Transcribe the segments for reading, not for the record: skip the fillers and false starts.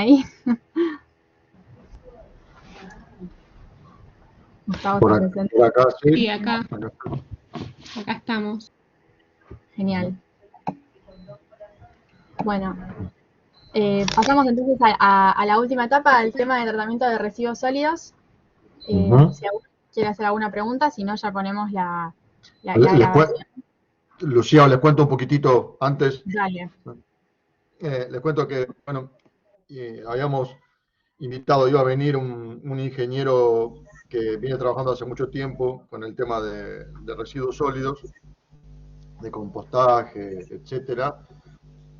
ahí? Gustavo está presente. Por acá, sí. Sí, acá estamos. Genial. Bueno, pasamos entonces a la última etapa, al tema de tratamiento de residuos sólidos. Si alguno quiere hacer alguna pregunta, si no, ya ponemos la grabación. Lucía, les cuento un poquitito antes. Dale. Les cuento que, bueno, habíamos invitado, iba a venir un ingeniero que viene trabajando hace mucho tiempo con el tema de residuos sólidos, de compostaje, etcétera,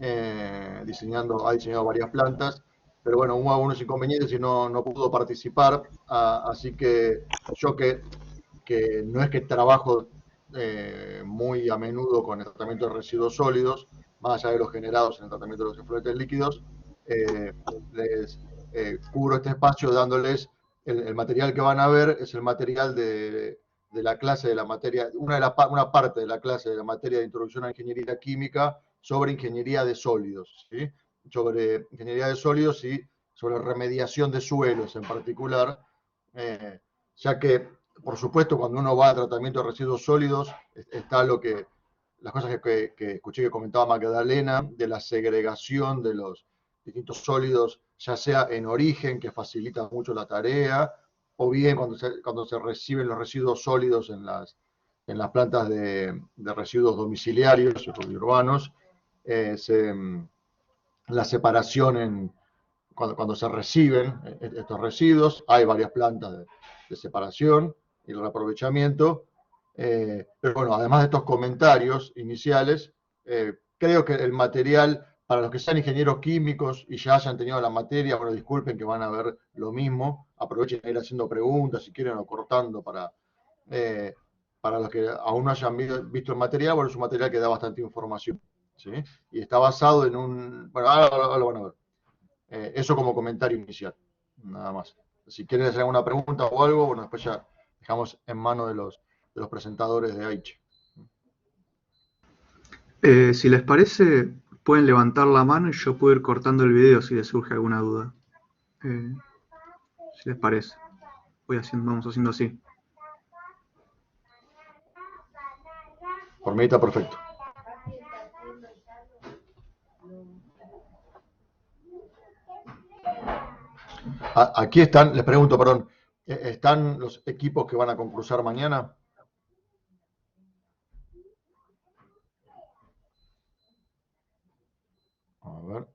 ha diseñado varias plantas, pero bueno, hubo algunos inconvenientes y no pudo participar, así que yo que no es que trabajo muy a menudo con el tratamiento de residuos sólidos, más allá de los generados en el tratamiento de los efluentes líquidos, les cubro este espacio dándoles el material que van a ver, es el material de la clase de la materia, una parte de la clase de la materia de introducción a la ingeniería química sobre ingeniería de sólidos, ¿sí? Sobre ingeniería de sólidos y sobre remediación de suelos en particular, ya que, por supuesto, cuando uno va a tratamiento de residuos sólidos, está las cosas que escuché que comentaba Magdalena, de la segregación de los distintos sólidos, ya sea en origen, que facilita mucho la tarea, o bien cuando se reciben los residuos sólidos en las plantas de residuos domiciliarios y urbanos, la separación cuando se reciben estos residuos, hay varias plantas de separación y reaprovechamiento, pero bueno, además de estos comentarios iniciales, creo que el material, para los que sean ingenieros químicos y ya hayan tenido la materia, bueno, disculpen que van a ver lo mismo, aprovechen a ir haciendo preguntas si quieren o cortando para los que aún no hayan visto el material, bueno, es un material que da bastante información, ¿sí? Y está basado en bueno, ahora lo van a ver. Eso como comentario inicial, nada más. Si quieren hacer alguna pregunta o algo, bueno, después ya dejamos en manos de los presentadores de Aichi. Si les parece, pueden levantar la mano y yo puedo ir cortando el video si les surge alguna duda. Si les parece. Vamos haciendo así. Por mí está perfecto. Aquí están, les pregunto, perdón, ¿están los equipos que van a concursar mañana? A ver.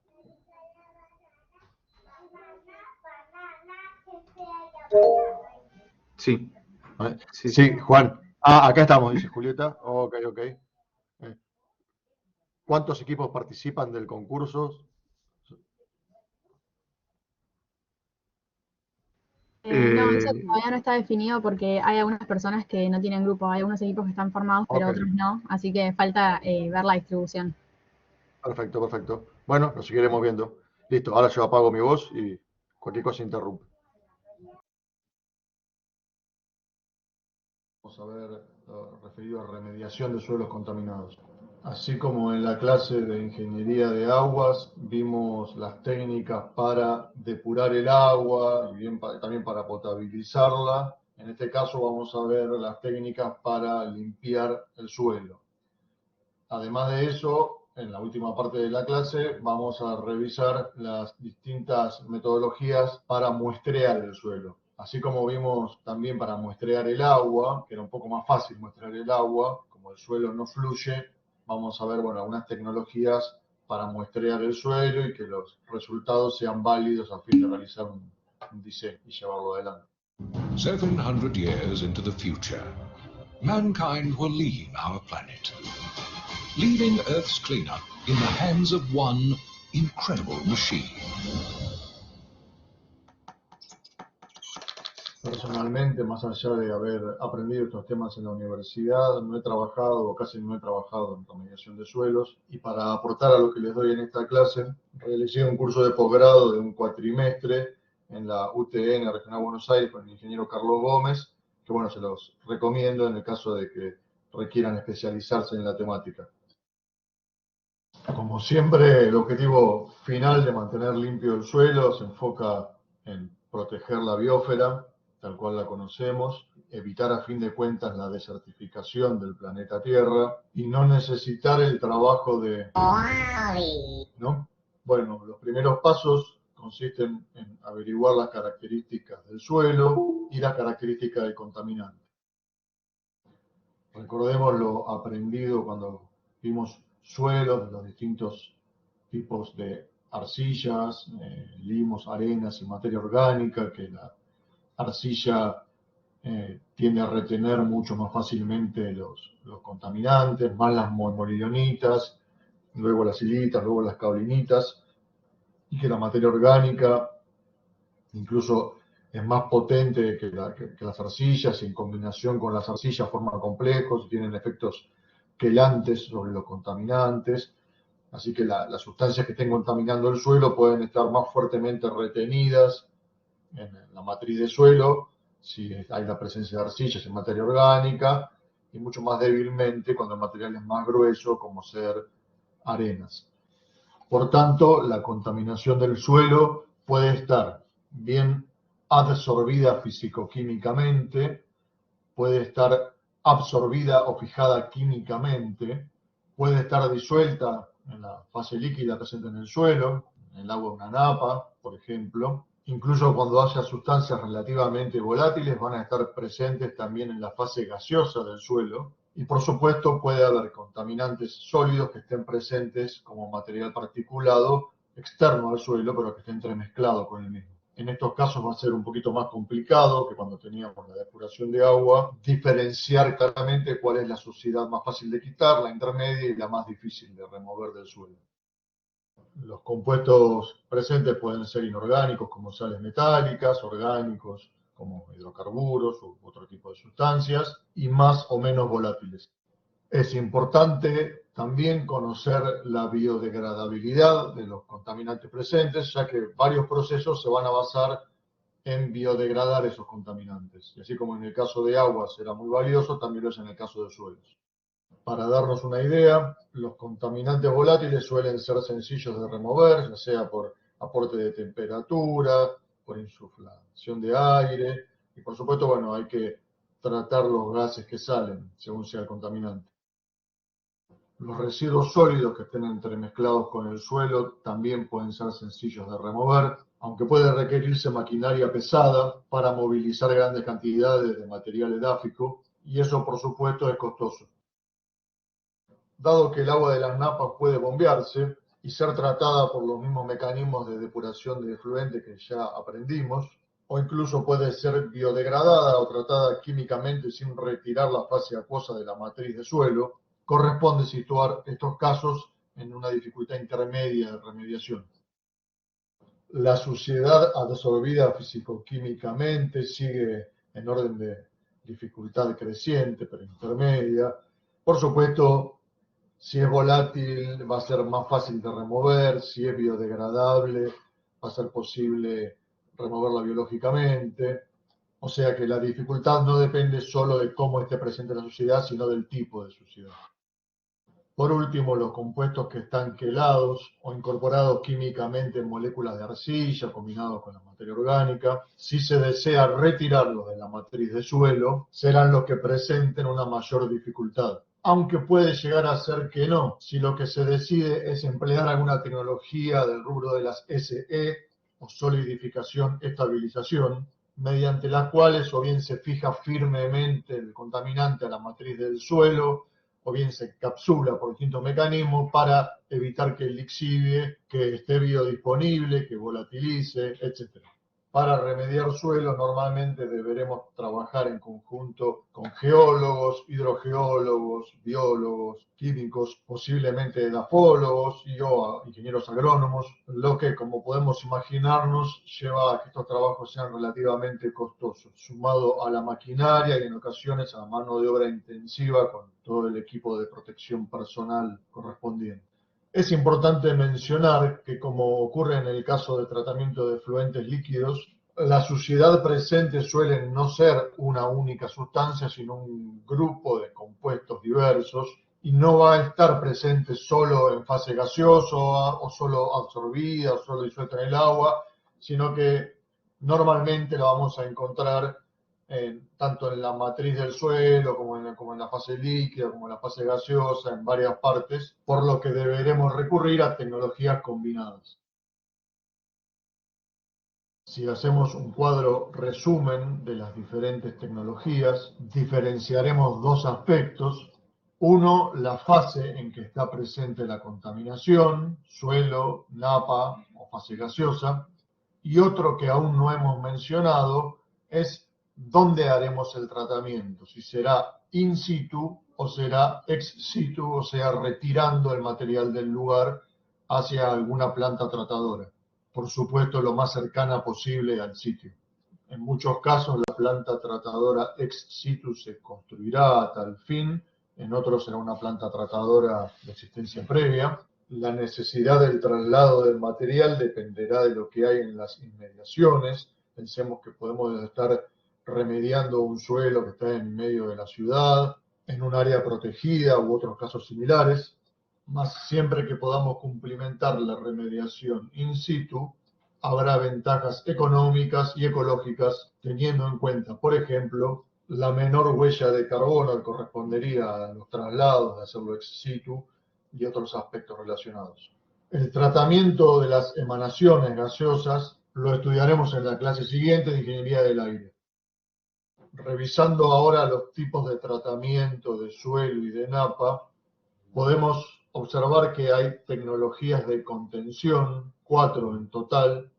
Sí. Sí, Juan. Acá estamos, dice Julieta. Ok. ¿Cuántos equipos participan del concurso? No, eso todavía no está definido porque hay algunas personas que no tienen grupo, hay algunos equipos que están formados, pero otros no, así que falta ver la distribución. Perfecto. Bueno, nos seguiremos viendo. Listo, ahora yo apago mi voz y cualquier cosa interrumpe. Vamos a ver lo referido a remediación de suelos contaminados. Así como en la clase de ingeniería de aguas vimos las técnicas para depurar el agua y también para potabilizarla, en este caso vamos a ver las técnicas para limpiar el suelo. Además de eso, en la última parte de la clase vamos a revisar las distintas metodologías para muestrear el suelo. Así como vimos también para muestrear el agua, que era un poco más fácil muestrear el agua, como el suelo no fluye, vamos a ver, bueno, algunas tecnologías para muestrear el suelo y que los resultados sean válidos a fin de realizar un diseño y llevarlo adelante. 700 years into the future, mankind will leave our planet, leaving Earth's cleanup in the hands of one incredible machine. Personalmente, más allá de haber aprendido estos temas en la universidad, no he trabajado o casi no he trabajado en remediación de suelos, y para aportar a lo que les doy en esta clase, realicé un curso de posgrado de un cuatrimestre en la UTN Regional Buenos Aires con el ingeniero Carlos Gómez, que bueno, se los recomiendo en el caso de que requieran especializarse en la temática. Como siempre, el objetivo final de mantener limpio el suelo se enfoca en proteger la biosfera, tal cual la conocemos, evitar a fin de cuentas la desertificación del planeta Tierra y no necesitar el trabajo de... ¿no? Bueno, los primeros pasos consisten en averiguar las características del suelo y las características del contaminante. Recordemos lo aprendido cuando vimos suelos de los distintos tipos de arcillas, limos, arenas y materia orgánica, que la arcilla tiende a retener mucho más fácilmente los contaminantes, más las molibdenitas, luego las silitas, luego las caolinitas, y que la materia orgánica incluso es más potente que las arcillas, y en combinación con las arcillas forman complejos y tienen efectos quelantes sobre los contaminantes. Así que las sustancias que estén contaminando el suelo pueden estar más fuertemente retenidas en la matriz de suelo, si hay la presencia de arcillas en materia orgánica, y mucho más débilmente cuando el material es más grueso, como ser arenas. Por tanto, la contaminación del suelo puede estar bien absorbida físico-químicamente, puede estar absorbida o fijada químicamente, puede estar disuelta en la fase líquida presente en el suelo, en el agua de una napa, por ejemplo. Incluso cuando haya sustancias relativamente volátiles, van a estar presentes también en la fase gaseosa del suelo. Y por supuesto puede haber contaminantes sólidos que estén presentes como material particulado externo al suelo, pero que esté entremezclado con el mismo. En estos casos va a ser un poquito más complicado que cuando teníamos la depuración de agua, diferenciar claramente cuál es la suciedad más fácil de quitar, la intermedia y la más difícil de remover del suelo. Los compuestos presentes pueden ser inorgánicos como sales metálicas, orgánicos como hidrocarburos u otro tipo de sustancias, y más o menos volátiles. Es importante también conocer la biodegradabilidad de los contaminantes presentes, ya que varios procesos se van a basar en biodegradar esos contaminantes. Y así como en el caso de agua será muy valioso, también lo es en el caso de suelos. Para darnos una idea, los contaminantes volátiles suelen ser sencillos de remover, ya sea por aporte de temperatura, por insuflación de aire, y por supuesto, bueno, hay que tratar los gases que salen, según sea el contaminante. Los residuos sólidos que estén entremezclados con el suelo también pueden ser sencillos de remover, aunque puede requerirse maquinaria pesada para movilizar grandes cantidades de material edáfico, y eso por supuesto es costoso. Dado que el agua de las napas puede bombearse y ser tratada por los mismos mecanismos de depuración de efluente que ya aprendimos, o incluso puede ser biodegradada o tratada químicamente sin retirar la fase acuosa de la matriz de suelo, corresponde situar estos casos en una dificultad intermedia de remediación. La suciedad absorbida físico-químicamente sigue en orden de dificultad creciente, pero intermedia. Por supuesto, si es volátil va a ser más fácil de remover, si es biodegradable va a ser posible removerla biológicamente. O sea que la dificultad no depende solo de cómo esté presente la suciedad, sino del tipo de suciedad. Por último, los compuestos que están quelados o incorporados químicamente en moléculas de arcilla combinados con la materia orgánica, si se desea retirarlos de la matriz de suelo, serán los que presenten una mayor dificultad. Aunque puede llegar a ser que no, si lo que se decide es emplear alguna tecnología del rubro de las SE o solidificación, estabilización, mediante las cuales o bien se fija firmemente el contaminante a la matriz del suelo, o bien se encapsula por distintos mecanismos para evitar que lixivie, que esté biodisponible, que volatilice, etc. Para remediar suelos normalmente deberemos trabajar en conjunto con geólogos, hidrogeólogos, biólogos, químicos, posiblemente edafólogos y o ingenieros agrónomos, lo que, como podemos imaginarnos, lleva a que estos trabajos sean relativamente costosos, sumado a la maquinaria y en ocasiones a la mano de obra intensiva con todo el equipo de protección personal correspondiente. Es importante mencionar que, como ocurre en el caso de tratamiento de efluentes líquidos, la suciedad presente suele no ser una única sustancia, sino un grupo de compuestos diversos, y no va a estar presente solo en fase gaseosa o solo absorbida o solo disuelta en el agua, sino que normalmente la vamos a encontrar tanto en la matriz del suelo como en la fase líquida, como en la fase gaseosa, en varias partes, por lo que deberemos recurrir a tecnologías combinadas. Si hacemos un cuadro resumen de las diferentes tecnologías, diferenciaremos dos aspectos. Uno, la fase en que está presente la contaminación, suelo, napa o fase gaseosa. Y otro que aún no hemos mencionado es dónde haremos el tratamiento, si será in situ o será ex situ, o sea, retirando el material del lugar hacia alguna planta tratadora. Por supuesto, lo más cercana posible al sitio. En muchos casos, la planta tratadora ex situ se construirá a tal fin, en otros será una planta tratadora de existencia previa. La necesidad del traslado del material dependerá de lo que hay en las inmediaciones. Pensemos que podemos estar remediando un suelo que está en medio de la ciudad, en un área protegida u otros casos similares. Más siempre que podamos cumplimentar la remediación in situ, habrá ventajas económicas y ecológicas, teniendo en cuenta, por ejemplo, la menor huella de carbono que correspondería a los traslados de hacerlo ex situ y otros aspectos relacionados. El tratamiento de las emanaciones gaseosas lo estudiaremos en la clase siguiente de Ingeniería del Aire. Revisando ahora los tipos de tratamiento de suelo y de napa, podemos observar que hay tecnologías de contención, 4 en total,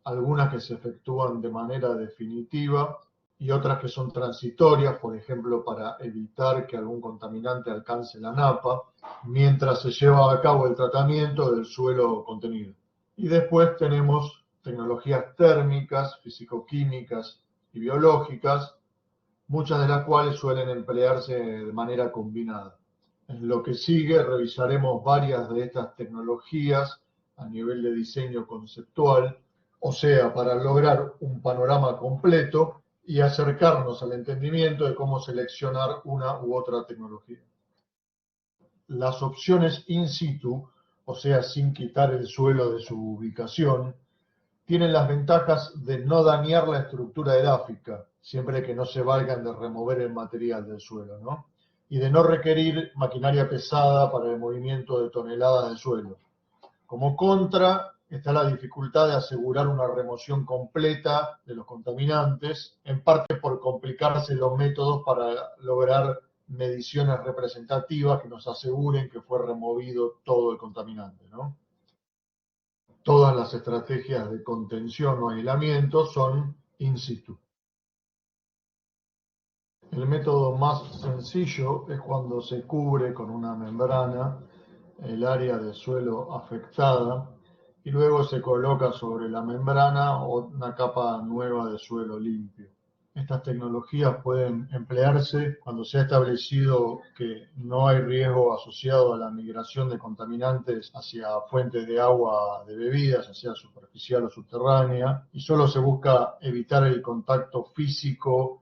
algunas que se efectúan de manera definitiva y otras que son transitorias, por ejemplo, para evitar que algún contaminante alcance la napa, mientras se lleva a cabo el tratamiento del suelo contenido. Y después tenemos tecnologías térmicas, físico-químicas y biológicas, muchas de las cuales suelen emplearse de manera combinada. En lo que sigue revisaremos varias de estas tecnologías a nivel de diseño conceptual, o sea, para lograr un panorama completo y acercarnos al entendimiento de cómo seleccionar una u otra tecnología. Las opciones in situ, o sea, sin quitar el suelo de su ubicación, tienen las ventajas de no dañar la estructura edáfica, siempre que no se valgan de remover el material del suelo, ¿no? Y de no requerir maquinaria pesada para el movimiento de toneladas de suelo. Como contra, está la dificultad de asegurar una remoción completa de los contaminantes, en parte por complicarse los métodos para lograr mediciones representativas que nos aseguren que fue removido todo el contaminante, ¿no? Todas las estrategias de contención o aislamiento son in situ. El método más sencillo es cuando se cubre con una membrana el área de suelo afectada y luego se coloca sobre la membrana una capa nueva de suelo limpio. Estas tecnologías pueden emplearse cuando se ha establecido que no hay riesgo asociado a la migración de contaminantes hacia fuentes de agua de bebidas, ya sea superficial o subterránea, y solo se busca evitar el contacto físico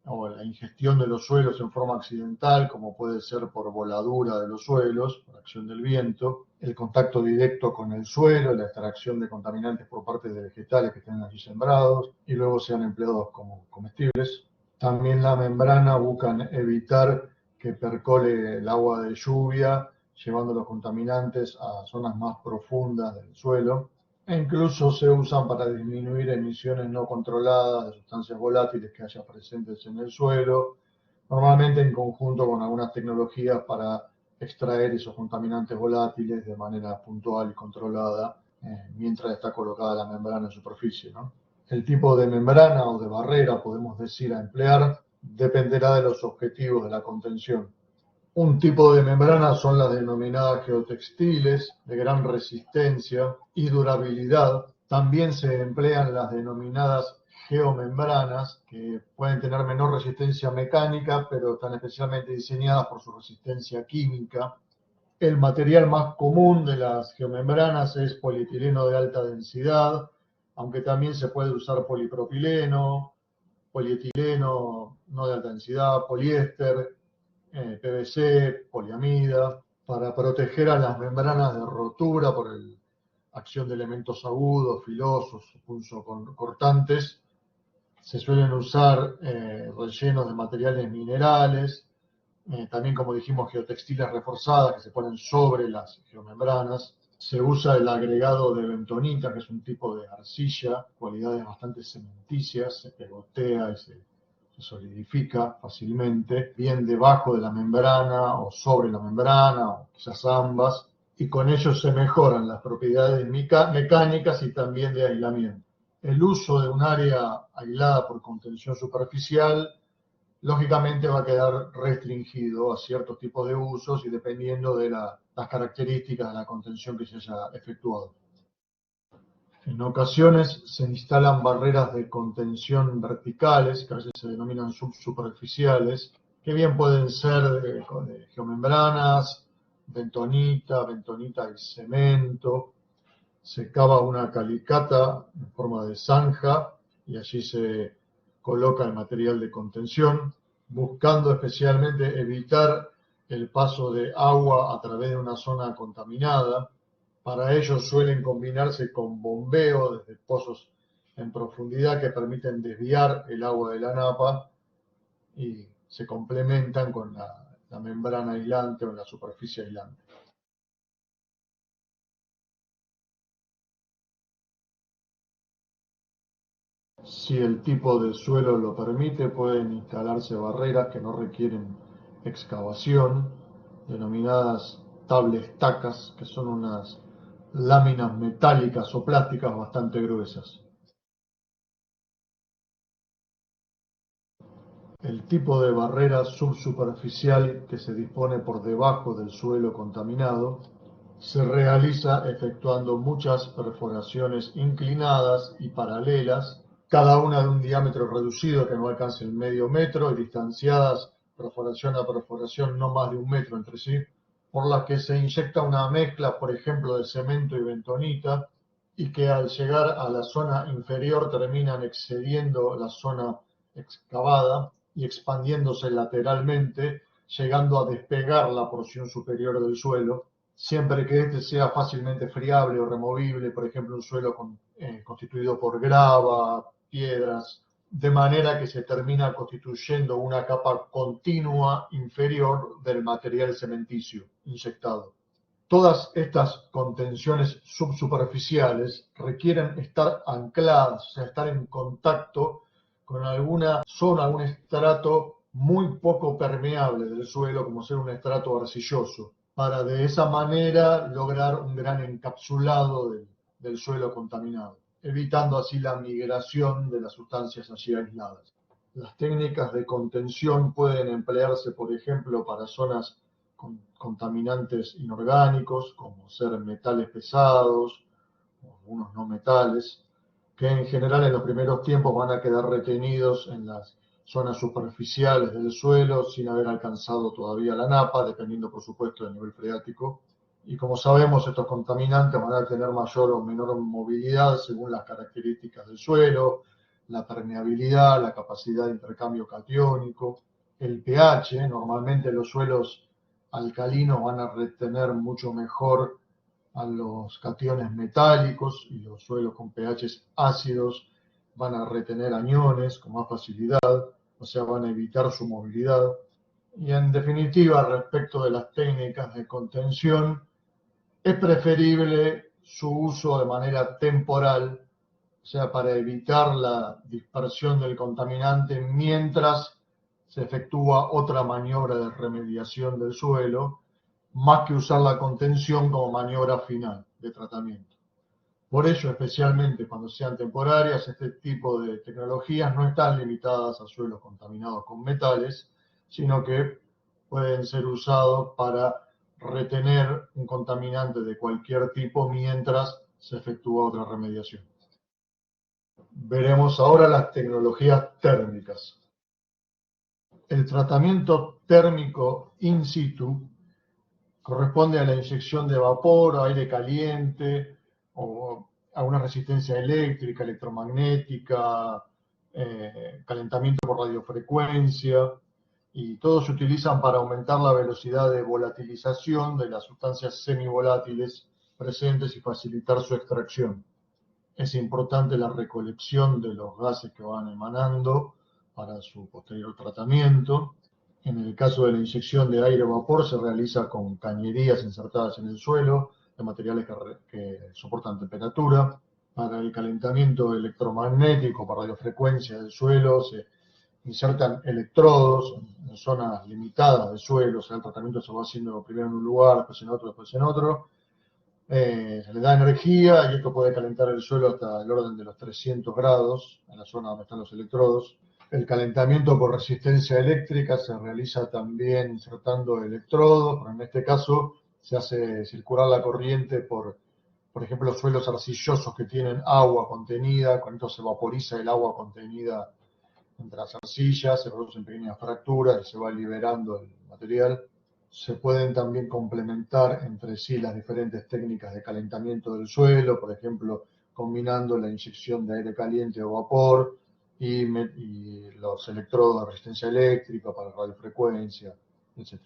o la ingestión de los suelos en forma accidental, como puede ser por voladura de los suelos, por acción del viento, el contacto directo con el suelo, la extracción de contaminantes por parte de vegetales que estén allí sembrados y luego sean empleados como comestibles. También la membrana buscan evitar que percole el agua de lluvia, llevando los contaminantes a zonas más profundas del suelo. E incluso se usan para disminuir emisiones no controladas de sustancias volátiles que haya presentes en el suelo, normalmente en conjunto con algunas tecnologías para extraer esos contaminantes volátiles de manera puntual y controlada mientras está colocada la membrana en superficie, ¿no? El tipo de membrana o de barrera, podemos decir, a emplear dependerá de los objetivos de la contención. Un tipo de membrana son las denominadas geotextiles, de gran resistencia y durabilidad. También se emplean las denominadas geomembranas, que pueden tener menor resistencia mecánica, pero están especialmente diseñadas por su resistencia química. El material más común de las geomembranas es polietileno de alta densidad, aunque también se puede usar polipropileno, polietileno no de alta densidad, poliéster, PVC, poliamida, para proteger a las membranas de rotura por acción de elementos agudos, filosos, punzocortantes. Se suelen usar rellenos de materiales minerales, también, como dijimos, geotextiles reforzadas que se ponen sobre las geomembranas. Se usa el agregado de bentonita, que es un tipo de arcilla, cualidades bastante cementicias, se pegotea y se solidifica fácilmente, bien debajo de la membrana o sobre la membrana, o quizás ambas, y con ello se mejoran las propiedades mecánicas y también de aislamiento. El uso de un área aislada por contención superficial lógicamente va a quedar restringido a ciertos tipos de usos y dependiendo de las características de la contención que se haya efectuado. En ocasiones se instalan barreras de contención verticales, que a veces se denominan subsuperficiales, que bien pueden ser de geomembranas, bentonita y cemento. Se cava una calicata en forma de zanja y allí se coloca el material de contención, buscando especialmente evitar el paso de agua a través de una zona contaminada. Para ello suelen combinarse con bombeo desde pozos en profundidad que permiten desviar el agua de la napa y se complementan con la membrana aislante o la superficie aislante. Si el tipo de suelo lo permite, pueden instalarse barreras que no requieren excavación, denominadas tablestacas, que son unas láminas metálicas o plásticas bastante gruesas. El tipo de barrera subsuperficial que se dispone por debajo del suelo contaminado se realiza efectuando muchas perforaciones inclinadas y paralelas, cada una de un diámetro reducido que no alcance el medio metro y distanciadas perforación a perforación no más de 1 metro entre sí, por las que se inyecta una mezcla, por ejemplo, de cemento y bentonita, y que al llegar a la zona inferior terminan excediendo la zona excavada y expandiéndose lateralmente, llegando a despegar la porción superior del suelo, siempre que este sea fácilmente friable o removible, por ejemplo, un suelo constituido por grava, piedras, de manera que se termina constituyendo una capa continua inferior del material cementicio inyectado. Todas estas contenciones subsuperficiales requieren estar ancladas, o sea, estar en contacto con alguna zona, algún estrato muy poco permeable del suelo, como ser un estrato arcilloso, para de esa manera lograr un gran encapsulado del suelo contaminado, evitando así la migración de las sustancias allí aisladas. Las técnicas de contención pueden emplearse, por ejemplo, para zonas con contaminantes inorgánicos, como ser metales pesados o algunos no metales, que en general en los primeros tiempos van a quedar retenidos en las zonas superficiales del suelo sin haber alcanzado todavía la napa, dependiendo por supuesto del nivel freático. Y como sabemos, estos contaminantes van a tener mayor o menor movilidad según las características del suelo, la permeabilidad, la capacidad de intercambio catiónico, el pH. Normalmente los suelos alcalinos van a retener mucho mejor a los cationes metálicos y los suelos con pHs ácidos van a retener aniones con más facilidad, o sea, van a evitar su movilidad. Y en definitiva, respecto de las técnicas de contención, es preferible su uso de manera temporal, o sea, para evitar la dispersión del contaminante mientras se efectúa otra maniobra de remediación del suelo, más que usar la contención como maniobra final de tratamiento. Por ello, especialmente cuando sean temporarias, este tipo de tecnologías no están limitadas a suelos contaminados con metales, sino que pueden ser usados para retener un contaminante de cualquier tipo mientras se efectúa otra remediación. Veremos ahora las tecnologías térmicas. El tratamiento térmico in situ corresponde a la inyección de vapor o aire caliente o a una resistencia eléctrica, electromagnética, calentamiento por radiofrecuencia, y todos se utilizan para aumentar la velocidad de volatilización de las sustancias semivolátiles presentes y facilitar su extracción. Es importante la recolección de los gases que van emanando para su posterior tratamiento. En el caso de la inyección de aire o vapor se realiza con cañerías insertadas en el suelo de materiales que soportan temperatura. Para el calentamiento electromagnético por radiofrecuencia del suelo se insertan electrodos en zonas limitadas del suelo, o sea, el tratamiento se va haciendo primero en un lugar, después en otro, después en otro. Se le da energía y esto puede calentar el suelo hasta el orden de los 300 grados en la zona donde están los electrodos. El calentamiento por resistencia eléctrica se realiza también insertando electrodos, pero en este caso se hace circular la corriente por ejemplo, suelos arcillosos que tienen agua contenida, con esto se vaporiza el agua contenida entre las arcillas, se producen pequeñas fracturas y se va liberando el material. Se pueden también complementar entre sí las diferentes técnicas de calentamiento del suelo, por ejemplo, combinando la inyección de aire caliente o vapor y los electrodos de resistencia eléctrica para radiofrecuencia, etc.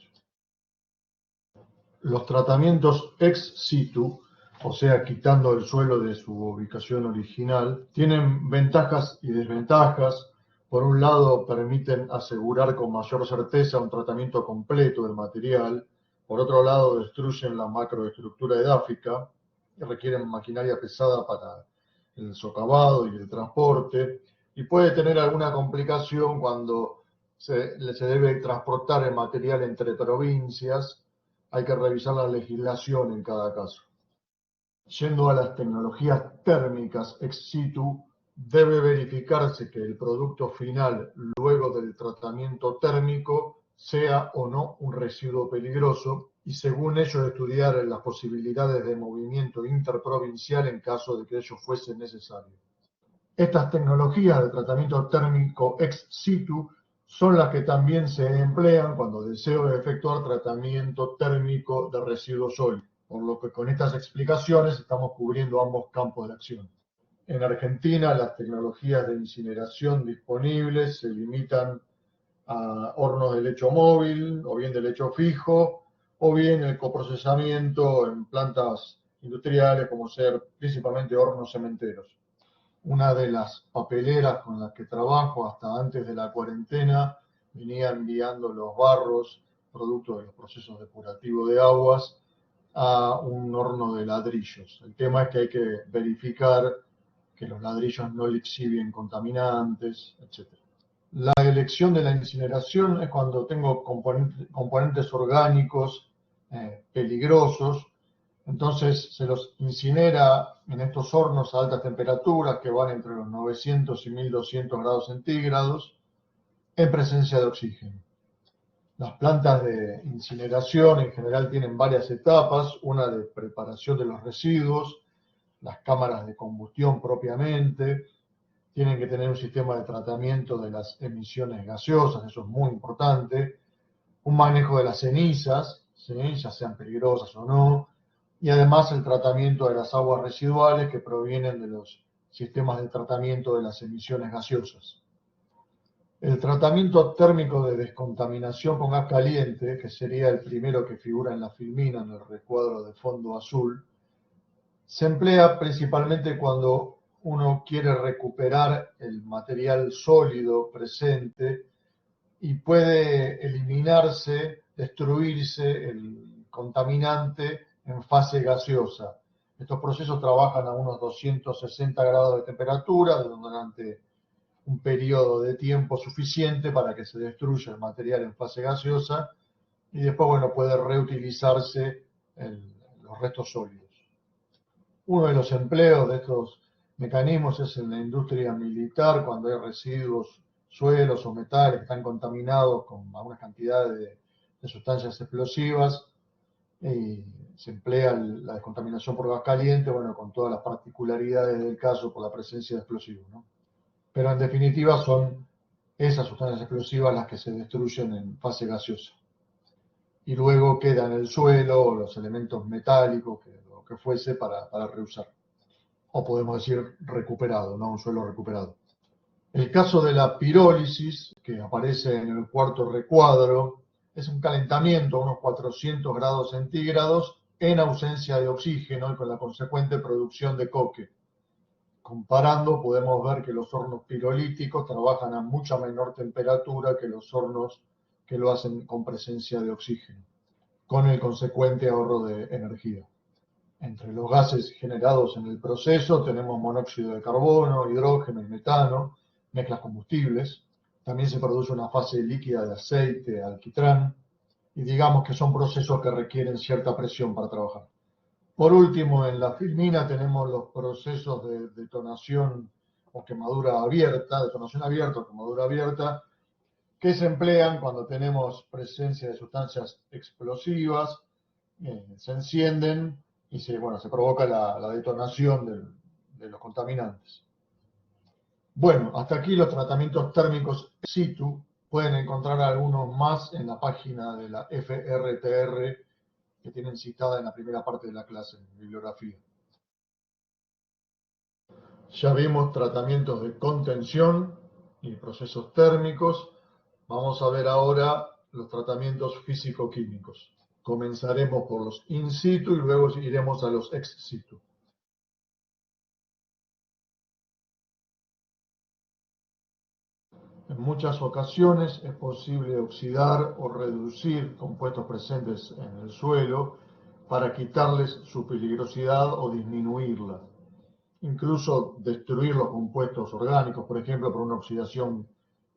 Los tratamientos ex situ, o sea, quitando el suelo de su ubicación original, tienen ventajas y desventajas. Por un lado, permiten asegurar con mayor certeza un tratamiento completo del material. Por otro lado, destruyen la macroestructura edáfica y requieren maquinaria pesada para el socavado y el transporte. Y puede tener alguna complicación cuando se debe transportar el material entre provincias. Hay que revisar la legislación en cada caso. Yendo a las tecnologías térmicas ex situ, debe verificarse que el producto final, luego del tratamiento térmico, sea o no un residuo peligroso y según ello estudiar las posibilidades de movimiento interprovincial en caso de que ello fuese necesario. Estas tecnologías de tratamiento térmico ex situ son las que también se emplean cuando deseo efectuar tratamiento térmico de residuos sólidos, por lo que con estas explicaciones estamos cubriendo ambos campos de acción. En Argentina, las tecnologías de incineración disponibles se limitan a hornos de lecho móvil, o bien de lecho fijo, o bien el coprocesamiento en plantas industriales, como ser principalmente hornos cementeros. Una de las papeleras con las que trabajo hasta antes de la cuarentena venía enviando los barros, producto de los procesos depurativos de aguas, a un horno de ladrillos. El tema es que hay que verificar que los ladrillos no le exhiben contaminantes, etc. La elección de la incineración es cuando tengo componentes orgánicos peligrosos. Entonces se los incinera en estos hornos a altas temperaturas que van entre los 900 y 1200 grados centígrados en presencia de oxígeno. Las plantas de incineración en general tienen varias etapas, una de preparación de los residuos, las cámaras de combustión propiamente, tienen que tener un sistema de tratamiento de las emisiones gaseosas, eso es muy importante, un manejo de las cenizas, ¿sí? Ya sean peligrosas o no, y además el tratamiento de las aguas residuales que provienen de los sistemas de tratamiento de las emisiones gaseosas. El tratamiento térmico de descontaminación con gas caliente, que sería el primero que figura en la filmina en el recuadro de fondo azul, se emplea principalmente cuando uno quiere recuperar el material sólido presente y puede eliminarse, destruirse el contaminante en fase gaseosa. Estos procesos trabajan a unos 260 grados de temperatura durante un periodo de tiempo suficiente para que se destruya el material en fase gaseosa y después, bueno, puede reutilizarse los restos sólidos. Uno de los empleos de estos mecanismos es en la industria militar, cuando hay residuos, suelos o metales que están contaminados con algunas cantidades de sustancias explosivas, y se emplea la descontaminación por gas caliente, bueno, con todas las particularidades del caso por la presencia de explosivos, ¿no? Pero en definitiva son esas sustancias explosivas las que se destruyen en fase gaseosa. Y luego quedan en el suelo los elementos metálicos, lo que fuese, para reusar. O podemos decir recuperado, ¿no? Un suelo recuperado. El caso de la pirólisis, que aparece en el cuarto recuadro, es un calentamiento a unos 400 grados centígrados en ausencia de oxígeno y con la consecuente producción de coque. Comparando, podemos ver que los hornos pirolíticos trabajan a mucha menor temperatura que los hornos que lo hacen con presencia de oxígeno, con el consecuente ahorro de energía. Entre los gases generados en el proceso tenemos monóxido de carbono, hidrógeno y metano, mezclas combustibles. También se produce una fase líquida de aceite, alquitrán, y digamos que son procesos que requieren cierta presión para trabajar. Por último, en la filmina tenemos los procesos de detonación o quemadura abierta, detonación abierta o quemadura abierta, que se emplean cuando tenemos presencia de sustancias explosivas, se encienden y se provoca la detonación de los contaminantes. Bueno, hasta aquí los tratamientos térmicos in situ. Pueden encontrar algunos más en la página de la FRTR que tienen citada en la primera parte de la clase, en bibliografía. Ya vimos tratamientos de contención y procesos térmicos. Vamos a ver ahora los tratamientos físico-químicos. Comenzaremos por los in situ y luego iremos a los ex situ. En muchas ocasiones es posible oxidar o reducir compuestos presentes en el suelo para quitarles su peligrosidad o disminuirla. Incluso destruir los compuestos orgánicos, por ejemplo, por una oxidación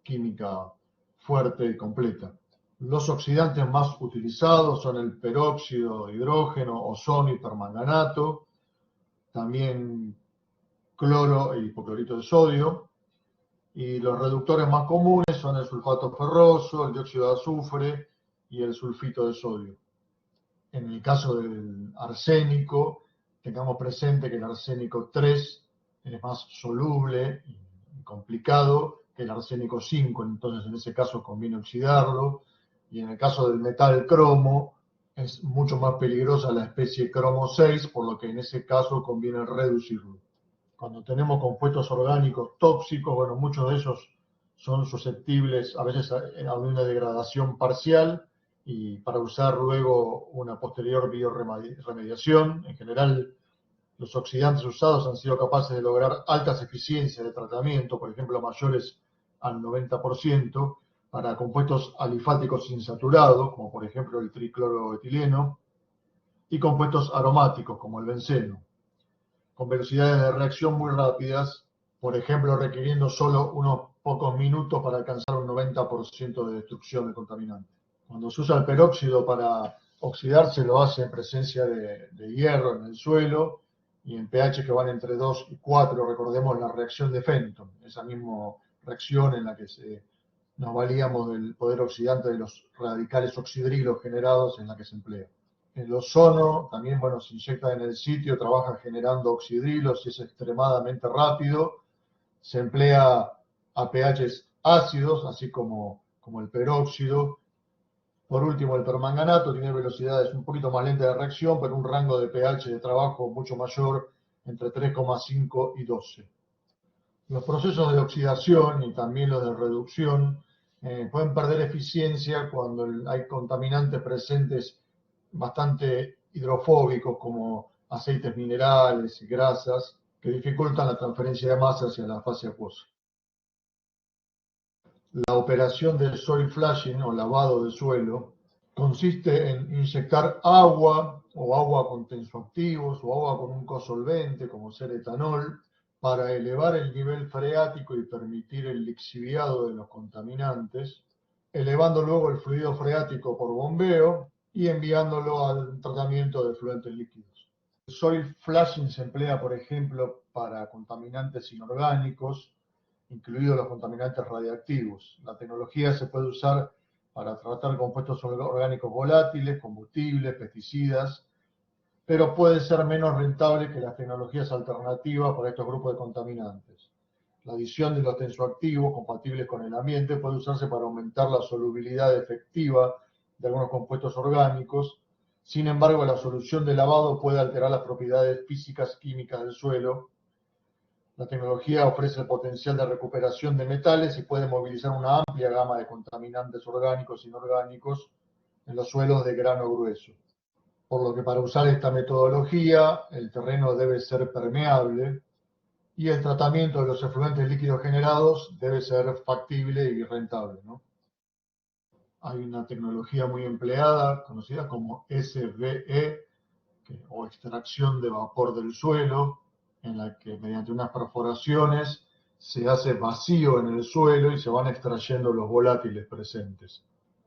química fuerte y completa. Los oxidantes más utilizados son el peróxido de hidrógeno, ozono y permanganato, también cloro e hipoclorito de sodio, y los reductores más comunes son el sulfato ferroso, el dióxido de azufre y el sulfito de sodio. En el caso del arsénico, tengamos presente que el arsénico 3 es más soluble y complicado que el arsénico 5, entonces en ese caso conviene oxidarlo. Y en el caso del metal cromo, es mucho más peligrosa la especie cromo 6, por lo que en ese caso conviene reducirlo. Cuando tenemos compuestos orgánicos tóxicos, bueno, muchos de esos son susceptibles a veces a una degradación parcial y para usar luego una posterior bioremediación. En general, los oxidantes usados han sido capaces de lograr altas eficiencias de tratamiento, por ejemplo, mayores al 90%, para compuestos alifáticos insaturados, como por ejemplo el tricloroetileno, y compuestos aromáticos, como el benceno, con velocidades de reacción muy rápidas, por ejemplo, requiriendo solo unos pocos minutos para alcanzar un 90% de destrucción de contaminantes. Cuando se usa el peróxido para oxidarse, lo hace en presencia de hierro en el suelo y en pH que van entre 2 y 4. Recordemos la reacción de Fenton, esa misma reacción en la que nos valíamos del poder oxidante de los radicales oxidrilos generados, en la que se emplea. El ozono también, se inyecta en el sitio, trabaja generando oxidrilos y es extremadamente rápido. Se emplea a pHs ácidos, así como el peróxido. Por último, el permanganato tiene velocidades un poquito más lentas de reacción, pero un rango de pH de trabajo mucho mayor, entre 3,5 y 12. Los procesos de oxidación y también los de reducción pueden perder eficiencia cuando hay contaminantes presentes bastante hidrofóbicos como aceites minerales y grasas que dificultan la transferencia de masa hacia la fase acuosa. La operación de soil flushing o lavado de suelo consiste en inyectar agua o agua con tensoactivos o agua con un cosolvente como ser etanol para elevar el nivel freático y permitir el lixiviado de los contaminantes, elevando luego el fluido freático por bombeo y enviándolo al tratamiento de fluentes líquidos. El soil flushing se emplea, por ejemplo, para contaminantes inorgánicos, incluidos los contaminantes radiactivos. La tecnología se puede usar para tratar compuestos orgánicos volátiles, combustibles, pesticidas, pero puede ser menos rentable que las tecnologías alternativas para estos grupos de contaminantes. La adición de los tensoactivos compatibles con el ambiente puede usarse para aumentar la solubilidad efectiva de algunos compuestos orgánicos. Sin embargo, la solución de lavado puede alterar las propiedades físicas químicas del suelo. La tecnología ofrece el potencial de recuperación de metales y puede movilizar una amplia gama de contaminantes orgánicos e inorgánicos en los suelos de grano grueso. Por lo que para usar esta metodología, el terreno debe ser permeable y el tratamiento de los efluentes líquidos generados debe ser factible y rentable, ¿no? Hay una tecnología muy empleada, conocida como SVE, o extracción de vapor del suelo, en la que mediante unas perforaciones se hace vacío en el suelo y se van extrayendo los volátiles presentes.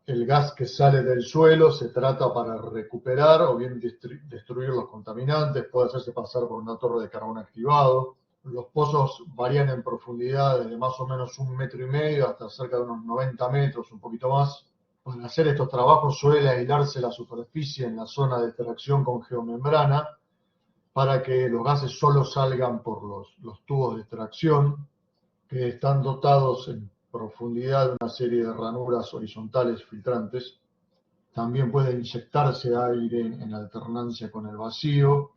El gas que sale del suelo se trata para recuperar o bien destruir los contaminantes, puede hacerse pasar por una torre de carbón activado. Los pozos varían en profundidad desde más o menos 1,5 metros hasta cerca de unos 90 metros, un poquito más. Para hacer estos trabajos suele aislarse la superficie en la zona de extracción con geomembrana para que los gases solo salgan por los tubos de extracción, que están dotados en profundidad de una serie de ranuras horizontales filtrantes. También puede inyectarse aire en alternancia con el vacío,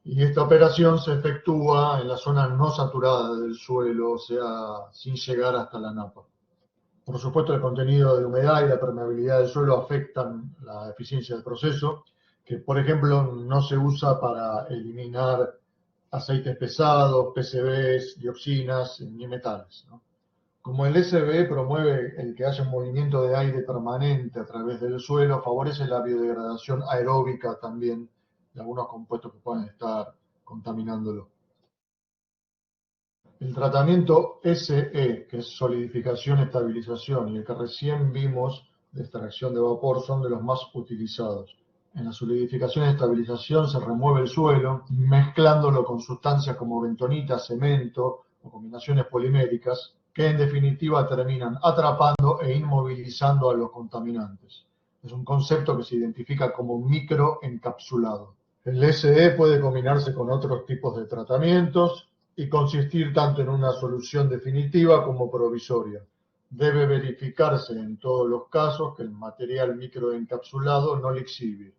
y esta operación se efectúa en la zona no saturada del suelo, o sea, sin llegar hasta la napa. Por supuesto, el contenido de humedad y la permeabilidad del suelo afectan la eficiencia del proceso, que por ejemplo no se usa para eliminar aceites pesados, PCBs, dioxinas ni metales, ¿no? Como el SVE promueve el que haya un movimiento de aire permanente a través del suelo, favorece la biodegradación aeróbica también de algunos compuestos que pueden estar contaminándolo. El tratamiento SE, que es solidificación, estabilización, y el que recién vimos de extracción de vapor, son de los más utilizados. En la solidificación y estabilización se remueve el suelo, mezclándolo con sustancias como bentonita, cemento o combinaciones poliméricas, que en definitiva terminan atrapando e inmovilizando a los contaminantes. Es un concepto que se identifica como microencapsulado. El SE puede combinarse con otros tipos de tratamientos y consistir tanto en una solución definitiva como provisoria. Debe verificarse en todos los casos que el material microencapsulado no lixive.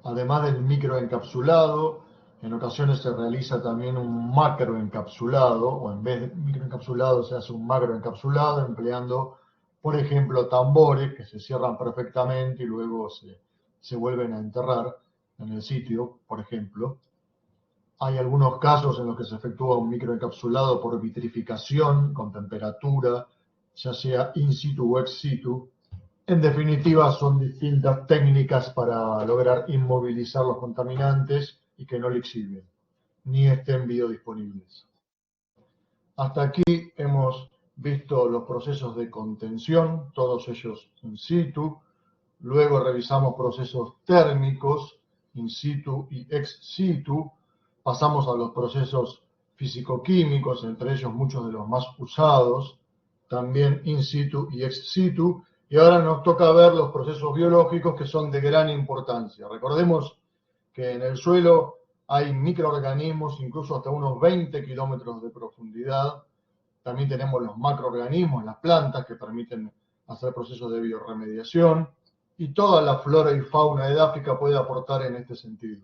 Además del microencapsulado, en ocasiones se realiza también un macroencapsulado, o en vez de microencapsulado se hace un macroencapsulado, empleando, por ejemplo, tambores que se cierran perfectamente y luego se vuelven a enterrar en el sitio, por ejemplo. Hay algunos casos en los que se efectúa un microencapsulado por vitrificación con temperatura, ya sea in situ o ex situ. En definitiva, son distintas técnicas para lograr inmovilizar los contaminantes y que no lixiven, ni estén biodisponibles. Hasta aquí hemos visto los procesos de contención, todos ellos in situ. Luego revisamos procesos térmicos, in situ y ex situ. Pasamos a los procesos físico-químicos, entre ellos muchos de los más usados, también in situ y ex situ. Y ahora nos toca ver los procesos biológicos, que son de gran importancia. Recordemos que en el suelo hay microorganismos, incluso hasta unos 20 kilómetros de profundidad. También tenemos los macroorganismos, las plantas, que permiten hacer procesos de bioremediación. Y toda la flora y fauna edáfica puede aportar en este sentido.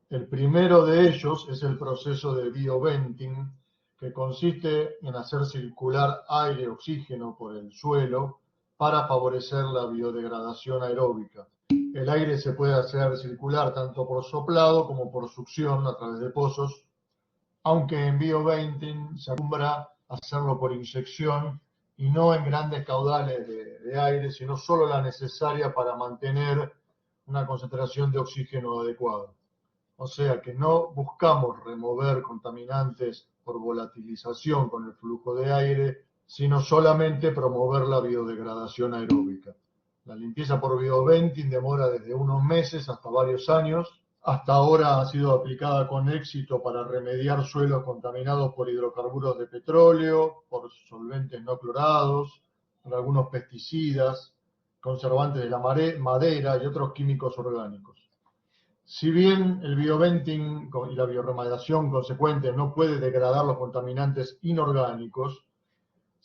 El primero de ellos es el proceso de bioventing, que consiste en hacer circular aire y oxígeno por el suelo para favorecer la biodegradación aeróbica. El aire se puede hacer circular tanto por soplado como por succión a través de pozos, aunque en bioventing se acostumbra hacerlo por inyección y no en grandes caudales de aire, sino solo la necesaria para mantener una concentración de oxígeno adecuada. O sea que no buscamos remover contaminantes por volatilización con el flujo de aire, sino solamente promover la biodegradación aeróbica. La limpieza por bioventing demora desde unos meses hasta varios años. Hasta ahora ha sido aplicada con éxito para remediar suelos contaminados por hidrocarburos de petróleo, por solventes no clorados, por algunos pesticidas, conservantes de la madera y otros químicos orgánicos. Si bien el bioventing y la bioremediación consecuente no puede degradar los contaminantes inorgánicos,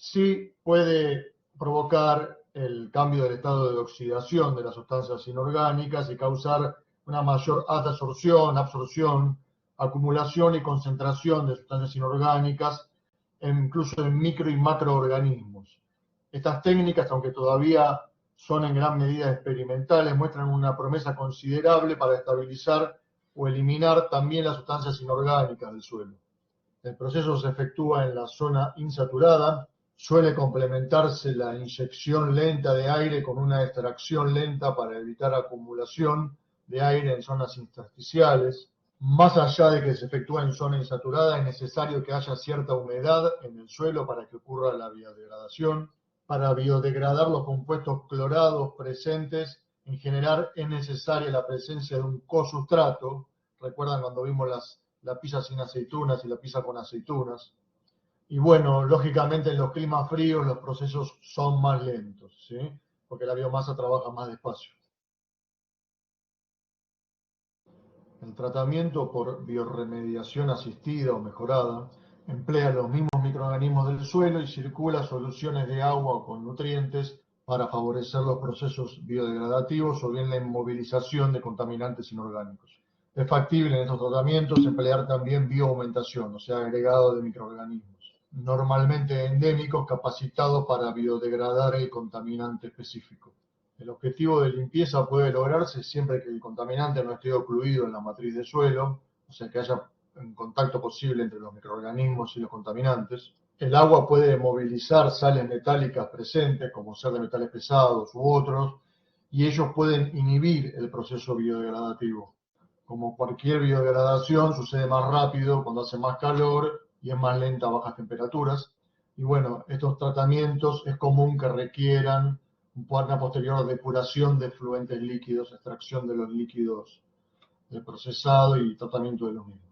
sí puede provocar el cambio del estado de oxidación de las sustancias inorgánicas y causar una mayor absorción, acumulación y concentración de sustancias inorgánicas, incluso en micro y macroorganismos. Estas técnicas, aunque todavía son en gran medida experimentales, muestran una promesa considerable para estabilizar o eliminar también las sustancias inorgánicas del suelo. El proceso se efectúa en la zona insaturada, suele complementarse la inyección lenta de aire con una extracción lenta para evitar acumulación de aire en zonas intersticiales. Más allá de que se efectúa en zona insaturada, es necesario que haya cierta humedad en el suelo para que ocurra la biodegradación. Para biodegradar los compuestos clorados presentes, en general es necesaria la presencia de un cosustrato. ¿Recuerdan cuando vimos la pizza sin aceitunas y la pizza con aceitunas? Y bueno, lógicamente en los climas fríos los procesos son más lentos, ¿sí? Porque la biomasa trabaja más despacio. El tratamiento por biorremediación asistida o mejorada emplea los mismos microorganismos del suelo y circula soluciones de agua con nutrientes para favorecer los procesos biodegradativos o bien la inmovilización de contaminantes inorgánicos. Es factible en estos tratamientos emplear también bioaumentación, o sea, agregado de microorganismos, normalmente endémicos capacitados para biodegradar el contaminante específico. El objetivo de limpieza puede lograrse siempre que el contaminante no esté ocluido en la matriz del suelo, o sea que haya un contacto posible entre los microorganismos y los contaminantes. El agua puede movilizar sales metálicas presentes, como ser de metales pesados u otros, y ellos pueden inhibir el proceso biodegradativo. Como cualquier biodegradación, sucede más rápido cuando hace más calor y es más lenta a bajas temperaturas. Y bueno, estos tratamientos es común que requieran una posterior depuración de fluentes líquidos, extracción de los líquidos del procesado y tratamiento de los mismos.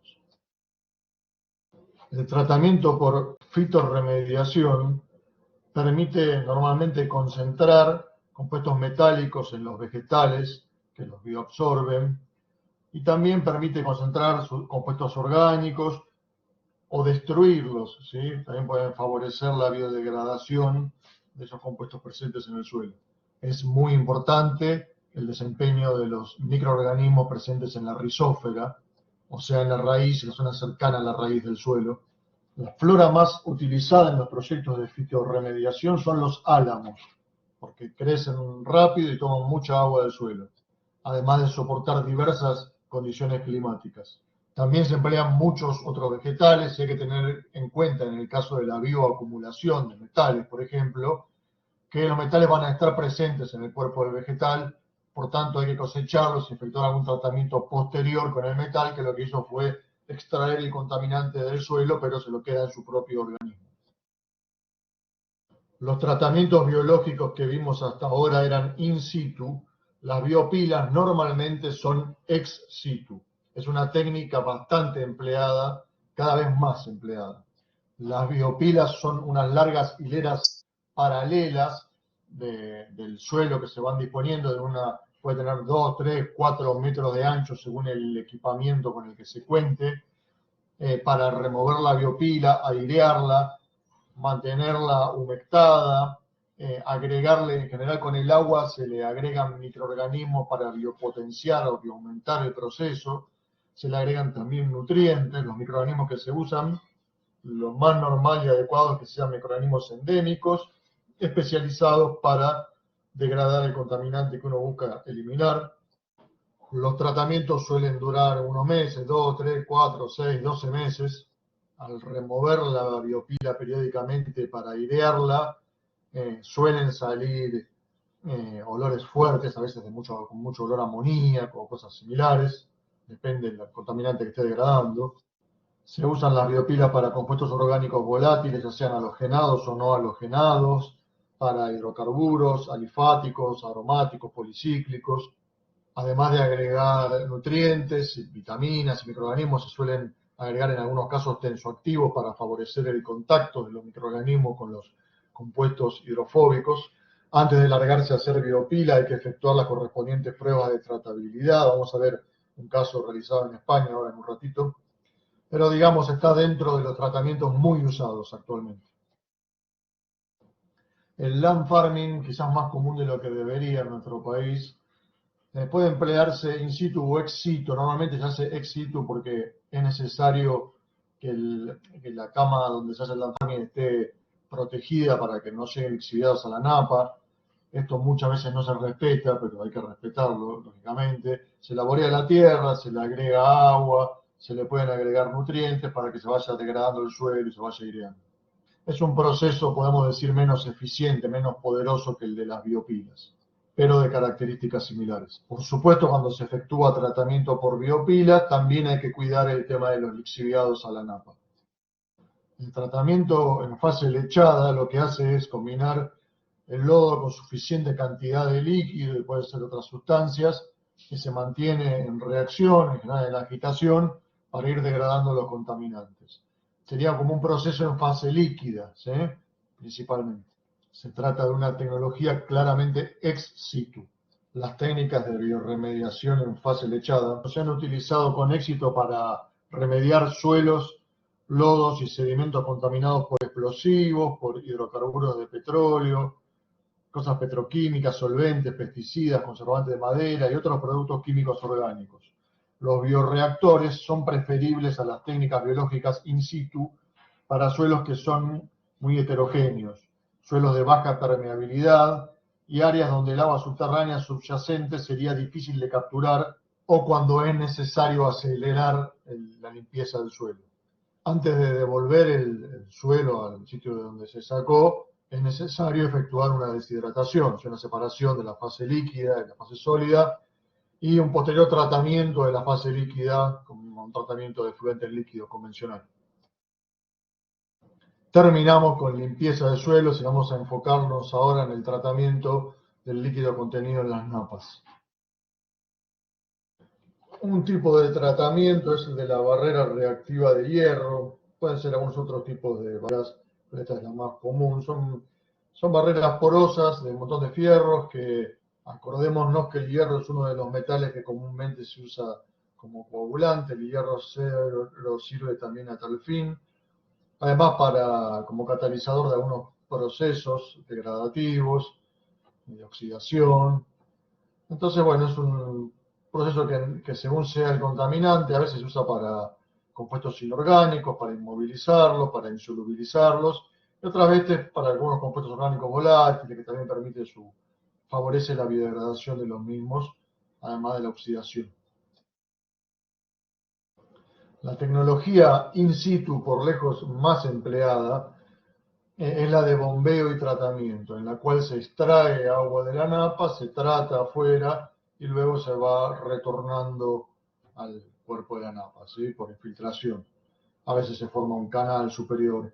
El tratamiento por fitorremediación permite normalmente concentrar compuestos metálicos en los vegetales que los bioabsorben y también permite concentrar compuestos orgánicos o destruirlos, ¿sí? También pueden favorecer la biodegradación de esos compuestos presentes en el suelo. Es muy importante el desempeño de los microorganismos presentes en la rizósfera, o sea, en la raíz, en la zona cercana a la raíz del suelo. La flora más utilizada en los proyectos de fitorremediación son los álamos, porque crecen rápido y toman mucha agua del suelo, además de soportar diversas condiciones climáticas. También se emplean muchos otros vegetales y hay que tener en cuenta en el caso de la bioacumulación de metales, por ejemplo, que los metales van a estar presentes en el cuerpo del vegetal, por tanto hay que cosecharlos y efectuar algún tratamiento posterior con el metal, que lo que hizo fue extraer el contaminante del suelo, pero se lo queda en su propio organismo. Los tratamientos biológicos que vimos hasta ahora eran in situ. Las biopilas normalmente son ex situ. Es una técnica bastante empleada, cada vez más empleada. Las biopilas son unas largas hileras paralelas del suelo que se van disponiendo, puede tener 2, 3, 4 metros de ancho según el equipamiento con el que se cuente, para remover la biopila, airearla, mantenerla humectada, agregarle, en general con el agua se le agregan microorganismos para biopotenciar o bioaumentar el proceso, se le agregan también nutrientes. Los microorganismos que se usan, lo más normal y adecuado es que sean microorganismos endémicos, especializados para degradar el contaminante que uno busca eliminar. Los tratamientos suelen durar unos meses, 2, 3, 4, 6, 12 meses. Al remover la biopila periódicamente para airearla, suelen salir olores fuertes, a veces con mucho olor a amoníaco o cosas similares, depende del contaminante que esté degradando. Se usan las biopilas para compuestos orgánicos volátiles, ya sean halogenados o no halogenados, para hidrocarburos, alifáticos, aromáticos, policíclicos. Además de agregar nutrientes, vitaminas y microorganismos, se suelen agregar en algunos casos tensoactivos para favorecer el contacto de los microorganismos con los compuestos hidrofóbicos. Antes de largarse a hacer biopila hay que efectuar las correspondientes pruebas de tratabilidad. Vamos a ver un caso realizado en España ahora en un ratito. Pero digamos está dentro de los tratamientos muy usados actualmente. El land farming, quizás más común de lo que debería en nuestro país, Puede emplearse in situ o ex situ. Normalmente se hace ex situ porque es necesario que la cama donde se hace el lanzamiento esté protegida para que no lleguen lixiviados a la napa. Esto muchas veces no se respeta, pero hay que respetarlo, lógicamente. Se laborea la tierra, se le agrega agua, se le pueden agregar nutrientes para que se vaya degradando el suelo y se vaya aireando. Es un proceso, podemos decir, menos eficiente, menos poderoso que el de las biopilas, pero de características similares. Por supuesto, cuando se efectúa tratamiento por biopila, también hay que cuidar el tema de los lixiviados a la napa. El tratamiento en fase lechada lo que hace es combinar el lodo con suficiente cantidad de líquido y puede ser otras sustancias que se mantiene en reacción, en general en agitación, para ir degradando los contaminantes. Sería como un proceso en fase líquida, ¿sí? Principalmente. Se trata de una tecnología claramente ex situ. Las técnicas de bioremediación en fase lechada se han utilizado con éxito para remediar suelos, lodos y sedimentos contaminados por explosivos, por hidrocarburos de petróleo, cosas petroquímicas, solventes, pesticidas, conservantes de madera y otros productos químicos orgánicos. Los bioreactores son preferibles a las técnicas biológicas in situ para suelos que son muy heterogéneos, suelos de baja permeabilidad y áreas donde el agua subterránea subyacente sería difícil de capturar o cuando es necesario acelerar la limpieza del suelo. Antes de devolver el suelo al sitio de donde se sacó, es necesario efectuar una deshidratación, una separación de la fase líquida de la fase sólida y un posterior tratamiento de la fase líquida como un tratamiento de fluentes líquidos convencional. Terminamos con limpieza de suelos y vamos a enfocarnos ahora en el tratamiento del líquido contenido en las napas. Un tipo de tratamiento es el de la barrera reactiva de hierro. Pueden ser algunos otros tipos de barreras, pero esta es la más común. Son barreras porosas de un montón de fierros que, acordémonos que el hierro es uno de los metales que comúnmente se usa como coagulante. El hierro cero sirve también a tal fin. Además, como catalizador de algunos procesos degradativos, de oxidación. Entonces, bueno, es un proceso que según sea el contaminante, a veces se usa para compuestos inorgánicos, para inmovilizarlos, para insolubilizarlos, y otras veces para algunos compuestos orgánicos volátiles, que también favorece la biodegradación de los mismos, además de la oxidación. La tecnología in situ, por lejos más empleada, es la de bombeo y tratamiento, en la cual se extrae agua de la napa, se trata afuera y luego se va retornando al cuerpo de la napa, ¿sí? Por infiltración. A veces se forma un canal superior.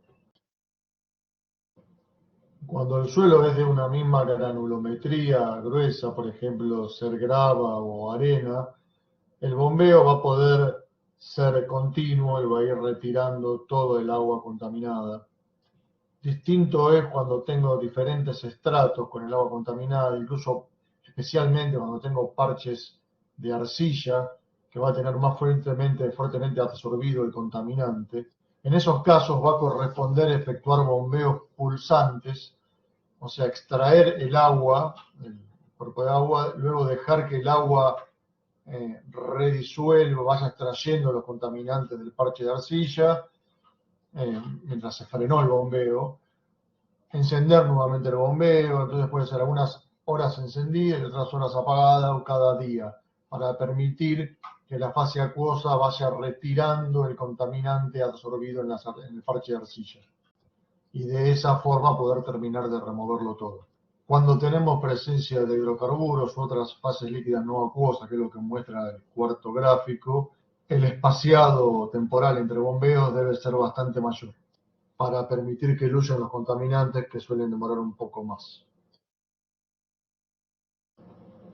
Cuando el suelo es de una misma granulometría gruesa, por ejemplo, ser grava o arena, el bombeo va a poder ser continuo y va a ir retirando todo el agua contaminada. Distinto es cuando tengo diferentes estratos con el agua contaminada, incluso especialmente cuando tengo parches de arcilla, que va a tener más fuertemente absorbido el contaminante. En esos casos va a corresponder efectuar bombeos pulsantes, o sea, extraer el agua, el cuerpo de agua, luego dejar que el agua redisuelva, vaya extrayendo los contaminantes del parche de arcilla, mientras se frenó el bombeo, encender nuevamente el bombeo, entonces puede ser algunas horas encendidas y otras horas apagadas o cada día, para permitir que la fase acuosa vaya retirando el contaminante absorbido en el parche de arcilla. Y de esa forma poder terminar de removerlo todo. Cuando tenemos presencia de hidrocarburos u otras fases líquidas no acuosas, que es lo que muestra el cuarto gráfico, el espaciado temporal entre bombeos debe ser bastante mayor, para permitir que huyan los contaminantes que suelen demorar un poco más.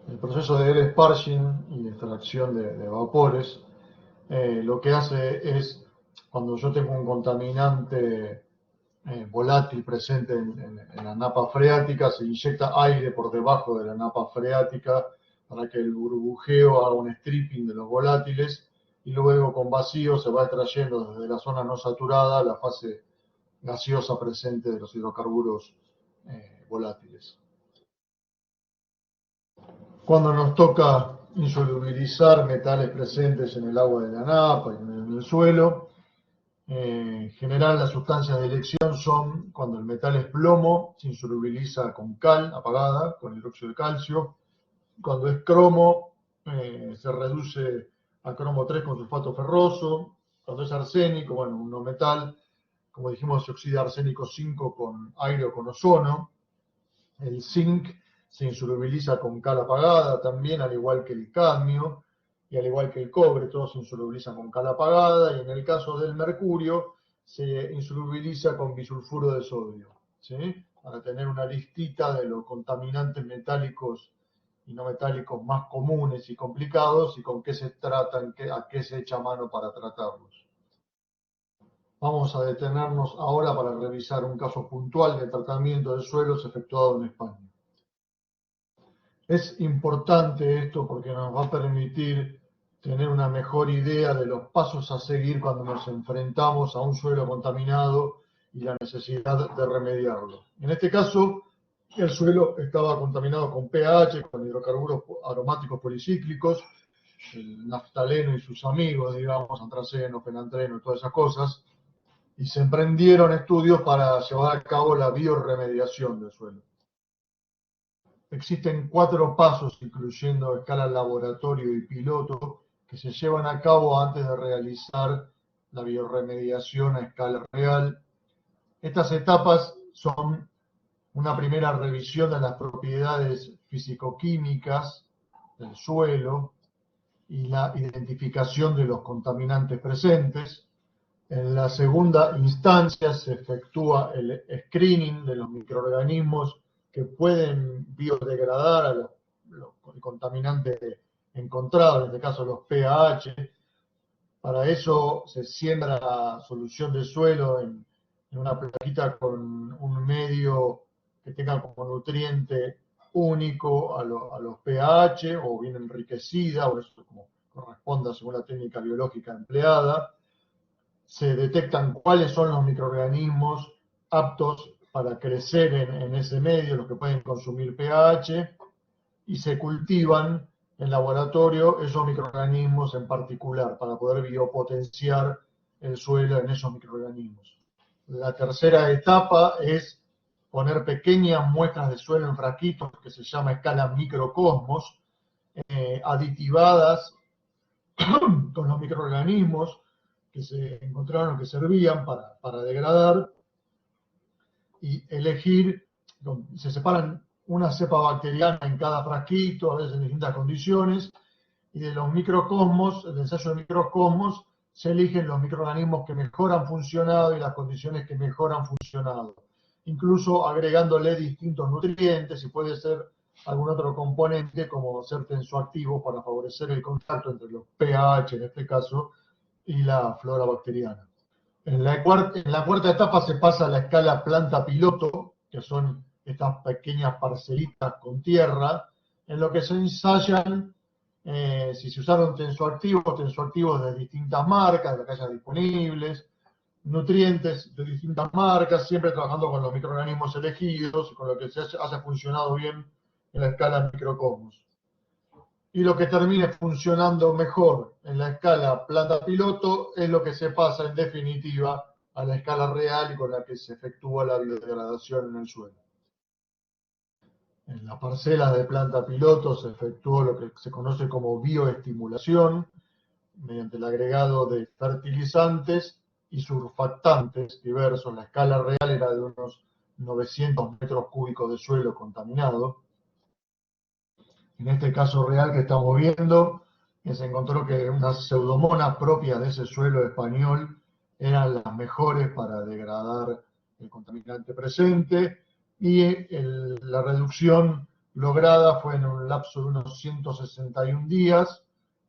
El proceso de air sparging y extracción de vapores lo que hace es, cuando yo tengo un contaminante volátil presente en la napa freática, se inyecta aire por debajo de la napa freática para que el burbujeo haga un stripping de los volátiles y luego con vacío se va extrayendo desde la zona no saturada la fase gaseosa presente de los hidrocarburos volátiles. Cuando nos toca insolubilizar metales presentes en el agua de la napa y en el suelo. En general, las sustancias de elección son cuando el metal es plomo, se insolubiliza con cal apagada, con hidróxido de calcio. Cuando es cromo, se reduce a cromo 3 con sulfato ferroso. Cuando es arsénico, bueno, un no metal, como dijimos, se oxida arsénico 5 con aire o con ozono. El zinc se insolubiliza con cal apagada también, al igual que el cadmio, y al igual que el cobre, todos se insolubilizan con cal apagada, y en el caso del mercurio, se insolubiliza con bisulfuro de sodio, ¿sí? Para tener una listita de los contaminantes metálicos y no metálicos más comunes y complicados, y con qué se tratan, a qué se echa mano para tratarlos. Vamos a detenernos ahora para revisar un caso puntual de tratamiento de suelos efectuado en España. Es importante esto porque nos va a permitir tener una mejor idea de los pasos a seguir cuando nos enfrentamos a un suelo contaminado y la necesidad de remediarlo. En este caso, el suelo estaba contaminado con pH, con hidrocarburos aromáticos policíclicos, el naftaleno y sus amigos, digamos, antraceno, fenantreno, todas esas cosas, y se emprendieron estudios para llevar a cabo la bioremediación del suelo. Existen 4 pasos, incluyendo escala laboratorio y piloto, que se llevan a cabo antes de realizar la bioremediación a escala real. Estas etapas son una primera revisión de las propiedades físico-químicas del suelo y la identificación de los contaminantes presentes. En la segunda instancia se efectúa el screening de los microorganismos que pueden biodegradar a el contaminante encontrado, en este caso los pH. Para eso se siembra solución de suelo en una plaquita con un medio que tenga como nutriente único a los pH o bien enriquecida, o eso como corresponda según la técnica biológica empleada. Se detectan cuáles son los microorganismos aptos para crecer en ese medio, los que pueden consumir pH, y se cultivan en laboratorio esos microorganismos en particular para poder biopotenciar el suelo en esos microorganismos. La tercera etapa es poner pequeñas muestras de suelo en frasquitos, que se llama escala microcosmos, aditivadas con los microorganismos que se encontraron, que servían para degradar, y elegir, se separan una cepa bacteriana en cada frasquito, a veces en distintas condiciones, y de los microcosmos, el ensayo de microcosmos, se eligen los microorganismos que mejor han funcionado y las condiciones que mejor han funcionado, incluso agregándole distintos nutrientes, y puede ser algún otro componente como ser tensoactivo para favorecer el contacto entre los pH, en este caso, y la flora bacteriana. En la cuarta etapa se pasa a la escala planta piloto, que son estas pequeñas parcelitas con tierra, en lo que se ensayan si se usaron tensoactivos de distintas marcas, de las que haya disponibles, nutrientes de distintas marcas, siempre trabajando con los microorganismos elegidos, con lo que se haya funcionado bien en la escala microcosmos. Y lo que termine funcionando mejor en la escala planta piloto es lo que se pasa en definitiva a la escala real y con la que se efectúa la biodegradación en el suelo. En las parcelas de planta piloto se efectuó lo que se conoce como bioestimulación mediante el agregado de fertilizantes y surfactantes diversos. La escala real era de unos 900 metros cúbicos de suelo contaminado. En este caso real que estamos viendo, se encontró que unas pseudomonas propias de ese suelo español eran las mejores para degradar el contaminante presente, y la reducción lograda fue en un lapso de unos 161 días,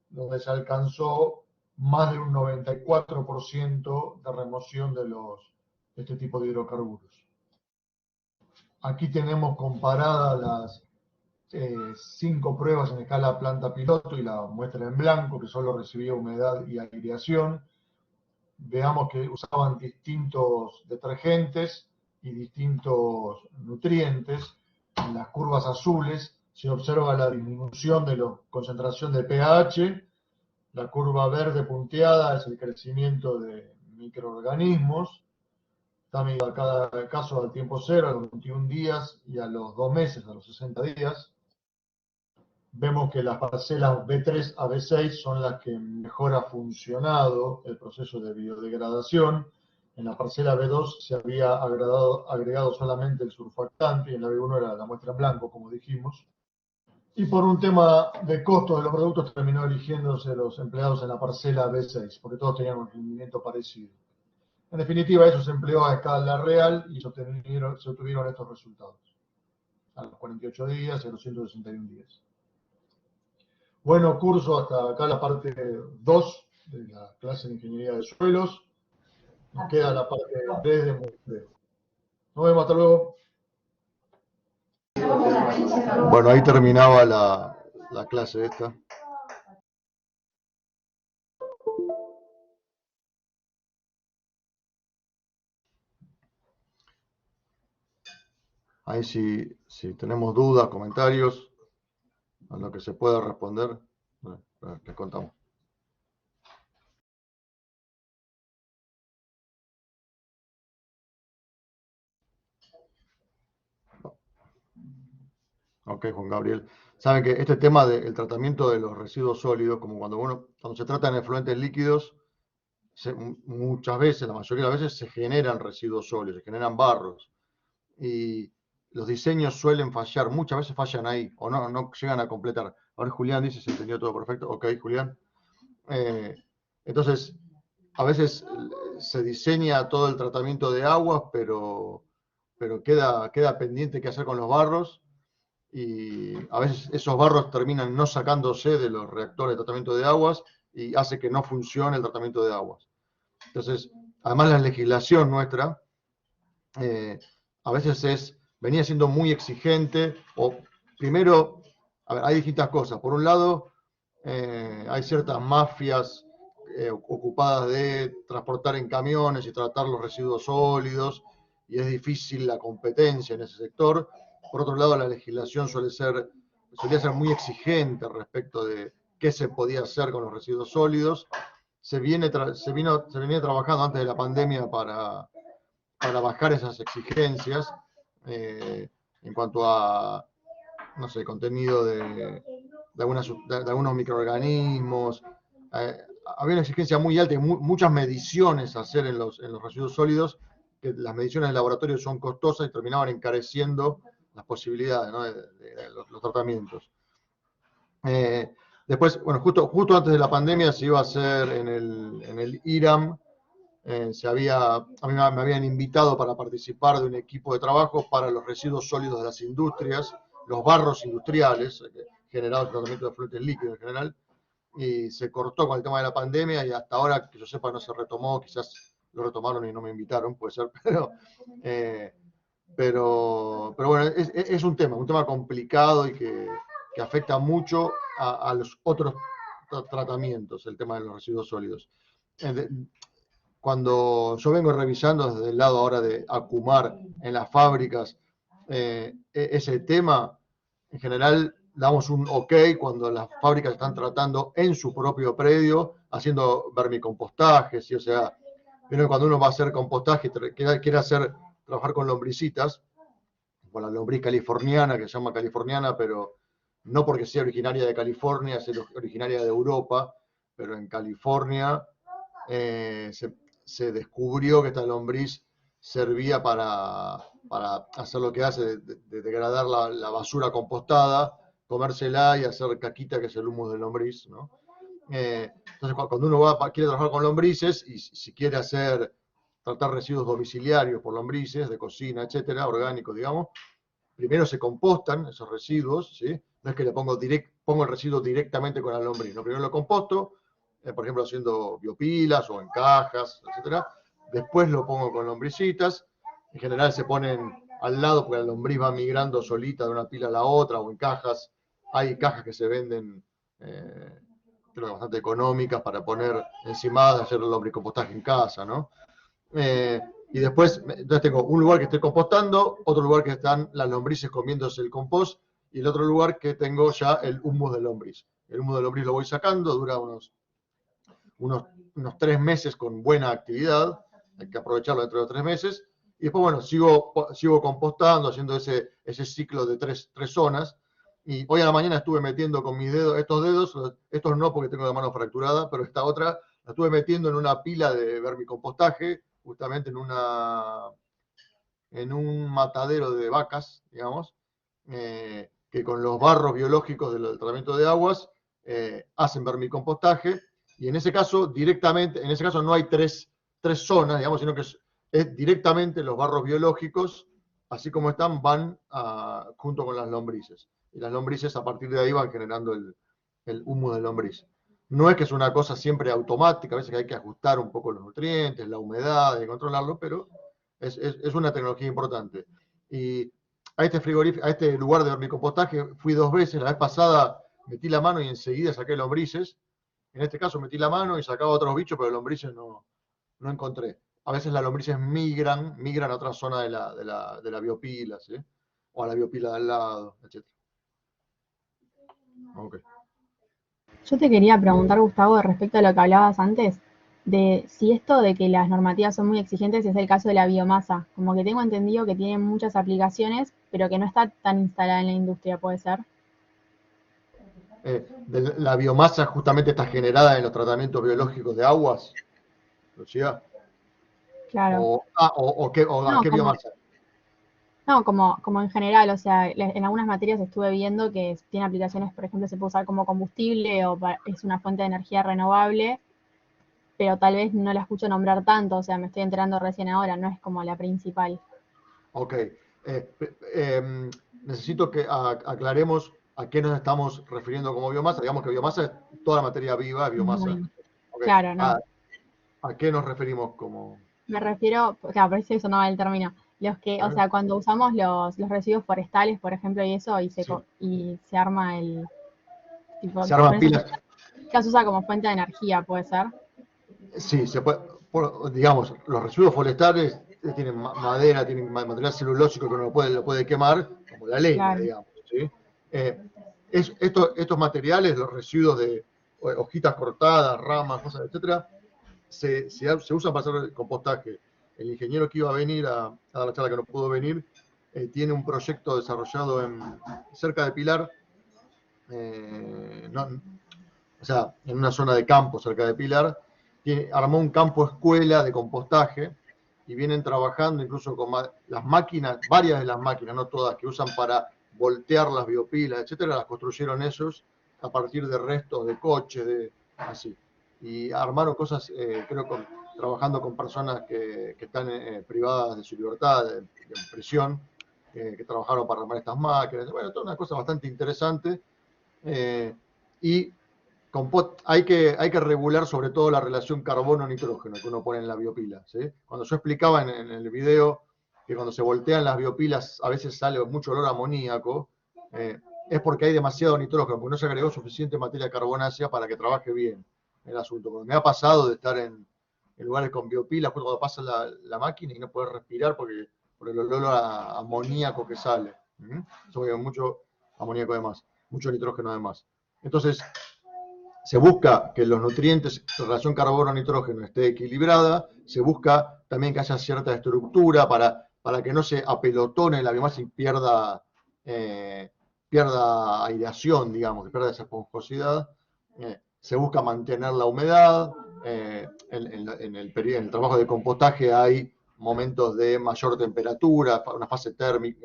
donde se alcanzó más de un 94% de remoción de este tipo de hidrocarburos. Aquí tenemos comparadas las 5 pruebas en escala planta piloto y la muestra en blanco, que solo recibía humedad y aireación. Veamos que usaban distintos detergentes y distintos nutrientes. En las curvas azules se observa la disminución de la concentración de pH, la curva verde punteada es el crecimiento de microorganismos, está medido a cada caso al tiempo cero, a los 21 días y a los 2 meses, a los 60 días. Vemos que las parcelas B3 a B6 son las que mejor ha funcionado el proceso de biodegradación. En la parcela B2 se había agregado solamente el surfactante y en la B1 era la muestra en blanco, como dijimos. Y por un tema de costo de los productos terminó eligiéndose los empleados en la parcela B6, porque todos tenían un rendimiento parecido. En definitiva, eso se empleó a escala real y se obtuvieron estos resultados. A los 48 días y a los 161 días. Bueno, curso hasta acá la parte 2 de la clase de Ingeniería de Suelos. Nos queda la parte 3 de muestreo. Nos vemos, hasta luego. Bueno, ahí terminaba la clase esta. Ahí si tenemos dudas, comentarios, a lo que se pueda responder, les contamos. Ok, Juan Gabriel. Saben que este tema del tratamiento de los residuos sólidos, como cuando se trata de efluentes líquidos, muchas veces, la mayoría de las veces, se generan residuos sólidos, se generan barros. Y los diseños suelen fallar, muchas veces fallan ahí, o no llegan a completar. Ahora Julián dice, se entendió todo perfecto. Ok, Julián. Entonces, a veces se diseña todo el tratamiento de aguas, pero queda pendiente qué hacer con los barros. Y a veces esos barros terminan no sacándose de los reactores de tratamiento de aguas y hace que no funcione el tratamiento de aguas. Entonces, además la legislación nuestra a veces venía siendo muy exigente, o primero, a ver, hay distintas cosas. Por un lado, hay ciertas mafias ocupadas de transportar en camiones y tratar los residuos sólidos, y es difícil la competencia en ese sector. Por otro lado, la legislación solía ser muy exigente respecto de qué se podía hacer con los residuos sólidos. Se venía trabajando antes de la pandemia para bajar esas exigencias en cuanto a, no sé, contenido de algunos microorganismos. Había una exigencia muy alta y muchas mediciones a hacer en los residuos sólidos, que las mediciones de laboratorio son costosas y terminaban encareciendo las posibilidades, ¿no? de los tratamientos. Después, bueno, justo antes de la pandemia se iba a hacer en el IRAM, a mí me habían invitado para participar de un equipo de trabajo para los residuos sólidos de las industrias, los barros industriales generados por el tratamiento de efluentes líquidos en general, y se cortó con el tema de la pandemia y hasta ahora, que yo sepa, no se retomó. Quizás lo retomaron y no me invitaron, puede ser, pero bueno, es un tema complicado y que afecta mucho a los otros tratamientos, el tema de los residuos sólidos. Cuando yo vengo revisando desde el lado ahora de Acumar en las fábricas, ese tema, en general damos un ok cuando las fábricas están tratando en su propio predio, haciendo vermicompostaje, ¿sí? O sea, cuando uno va a hacer compostaje, quiere trabajar con lombricitas, con la lombriz californiana, que se llama californiana, pero no porque sea originaria de California, es originaria de Europa, pero en California se descubrió que esta lombriz servía para hacer lo que hace, de degradar la basura compostada, comérsela y hacer caquita, que es el humus de lombriz, ¿no? Entonces, cuando uno quiere trabajar con lombrices y si quiere tratar residuos domiciliarios por lombrices, de cocina, etcétera, orgánicos, digamos, primero se compostan esos residuos, ¿sí? No es que le pongo el residuo directamente con la lombriz, ¿no? Primero lo composto, por ejemplo, haciendo biopilas o en cajas, etcétera. Después lo pongo con lombricitas. En general se ponen al lado porque la lombriz va migrando solita de una pila a la otra, o en cajas. Hay cajas que se venden, creo que bastante económicas, para poner encimadas, hacer el lombricompostaje en casa, ¿no? Y después, entonces tengo un lugar que estoy compostando, otro lugar que están las lombrices comiéndose el compost, y el otro lugar que tengo ya el humus de lombriz. El humus de lombriz lo voy sacando, dura unos 3 meses con buena actividad, hay que aprovecharlo dentro de 3 meses, y después, bueno, sigo compostando, haciendo ese ciclo de tres zonas, y hoy a la mañana estuve metiendo con mis dedos, estos no porque tengo la mano fracturada, pero esta otra la estuve metiendo en una pila de vermicompostaje, justamente en un matadero de vacas, digamos, que con los barros biológicos del tratamiento de aguas hacen vermicompostaje, y en ese caso directamente, en ese caso no hay tres zonas, digamos, sino que es directamente los barros biológicos, así como están, van junto con las lombrices. Y las lombrices a partir de ahí van generando el humus de lombriz. No es que es una cosa siempre automática, a veces que hay que ajustar un poco los nutrientes, la humedad, y controlarlo, pero es una tecnología importante. Y a este lugar de vermicompostaje fui 2 veces. La vez pasada metí la mano y enseguida saqué lombrices. En este caso metí la mano y sacaba otros bichos, pero lombrices no encontré. A veces las lombrices migran a otra zona de la biopila, ¿sí? O a la biopila de al lado, etc. Okay. Yo te quería preguntar, Gustavo, respecto a lo que hablabas antes, de si esto de que las normativas son muy exigentes es el caso de la biomasa. Como que tengo entendido que tiene muchas aplicaciones, pero que no está tan instalada en la industria, ¿puede ser? La biomasa justamente está generada en los tratamientos biológicos de aguas, Lucía. Claro. ¿A qué biomasa? No, como en general, o sea, en algunas materias estuve viendo que tiene aplicaciones, por ejemplo, se puede usar como combustible o es una fuente de energía renovable, pero tal vez no la escucho nombrar tanto, o sea, me estoy enterando recién ahora, no es como la principal. Ok. Necesito que aclaremos a qué nos estamos refiriendo como biomasa. Digamos que biomasa es toda la materia viva, es biomasa. Bueno, Okay. claro, no. ¿A qué nos referimos como? Me refiero, claro, por eso sonaba el término. Los que, o sea, cuando usamos los residuos forestales, por ejemplo, y eso, y Sí. y se arma el tipo, Se arman pilas. que se usa como fuente de energía, puede ser. Sí, se puede, digamos, los residuos forestales tienen madera, tienen material celulósico que uno lo puede quemar, como la leña, Claro. digamos. ¿Sí? Estos materiales, los residuos de hojitas cortadas, ramas, cosas, etcétera, se usan para hacer compostaje. El ingeniero que iba a venir a dar la charla, que no pudo venir, tiene un proyecto desarrollado cerca de Pilar, o sea, en una zona de campo cerca de Pilar, armó un campo escuela de compostaje y vienen trabajando incluso con las máquinas, varias de las máquinas, no todas, que usan para voltear las biopilas, etcétera, las construyeron ellos a partir de restos de coches, así. Y armaron cosas, creo, trabajando con personas que están privadas de su libertad, en prisión, que trabajaron para armar estas máquinas. Bueno, toda una cosa bastante interesante. Y hay que regular sobre todo la relación carbono-nitrógeno que uno pone en la biopila. ¿Sí? Cuando yo explicaba en el video que cuando se voltean las biopilas a veces sale mucho olor amoníaco, es porque hay demasiado nitrógeno, porque no se agregó suficiente materia carbonácea para que trabaje bien el asunto. Porque me ha pasado de estar en lugares con biopilas, cuando pasa la máquina y no poder respirar por el olor amoníaco que sale. Eso mucho amoníaco además, mucho nitrógeno además. Entonces, se busca que los nutrientes, la relación carbono-nitrógeno esté equilibrada, se busca también que haya cierta estructura para que no se apelotone la biomasa y pierda aireación, digamos, que pierda esa esponjosidad. Se busca mantener la humedad. En el trabajo de compostaje hay momentos de mayor temperatura, una fase térmica,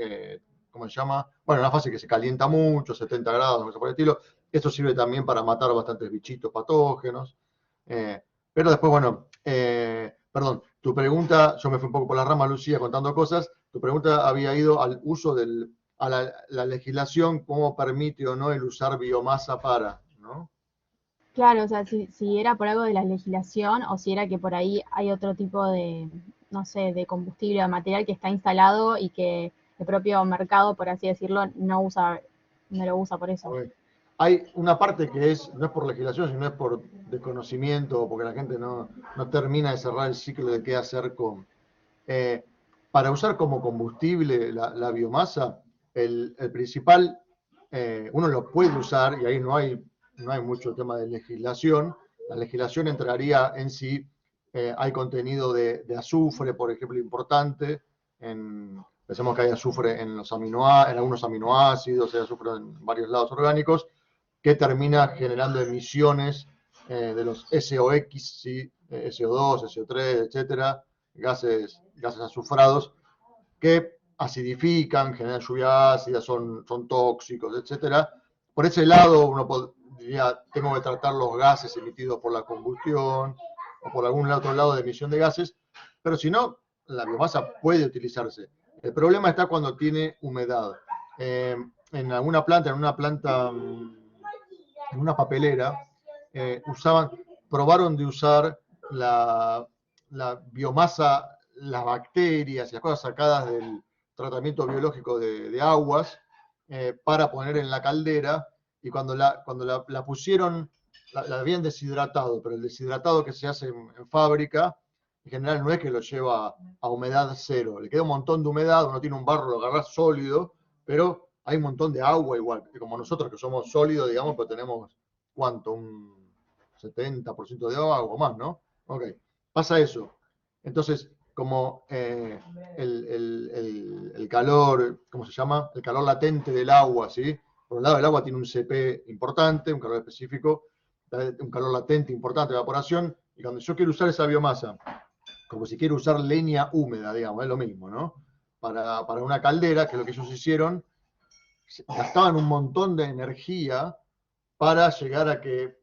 ¿cómo se llama? Bueno, una fase que se calienta mucho, 70 grados, no sé por el estilo. Esto sirve también para matar bastantes bichitos patógenos. Pero después, bueno, perdón, tu pregunta, yo me fui un poco por la rama, Lucía, contando cosas. Tu pregunta había ido al uso a la legislación, cómo permite o no el usar biomasa para, ¿no? Claro, o sea, si era por algo de la legislación o si era que por ahí hay otro tipo de, no sé, de combustible o material que está instalado y que el propio mercado, por así decirlo, no lo usa por eso. Okay. Hay una parte que no es por legislación, sino es por desconocimiento, porque la gente no termina de cerrar el ciclo de qué hacer con. Para usar como combustible la biomasa, el principal uno lo puede usar, y ahí no hay mucho tema de legislación. La legislación entraría en si hay contenido de azufre, por ejemplo, importante. Pensemos que hay azufre en algunos aminoácidos, hay azufre en varios lados orgánicos, que termina generando emisiones de los SOX, ¿sí? SO2, SO3, etcétera, gases azufrados, que acidifican, generan lluvia ácida, son tóxicos, etcétera. Por ese lado, uno diría, tengo que tratar los gases emitidos por la combustión o por algún otro lado de emisión de gases, pero si no, la biomasa puede utilizarse. El problema está cuando tiene humedad. En una planta, en una papelera, probaron de usar la biomasa, las bacterias y las cosas sacadas del tratamiento biológico de aguas para poner en la caldera, y cuando la pusieron, la habían deshidratado, pero el deshidratado que se hace en fábrica, en general no es que lo lleva a humedad cero, le queda un montón de humedad, uno tiene un barro, lo agarrás sólido, pero hay un montón de agua igual, como nosotros que somos sólidos, digamos, pues tenemos, ¿cuánto? Un 70% de agua o más, ¿no? Ok, pasa eso. Entonces, como el calor, ¿cómo se llama? El calor latente del agua, ¿sí? Por un lado, el agua tiene un CP importante, un calor específico, un calor latente importante de evaporación, y cuando yo quiero usar esa biomasa, como si quiero usar leña húmeda, digamos, es lo mismo, ¿no? Para una caldera, que es lo que ellos hicieron, gastaban un montón de energía para llegar a que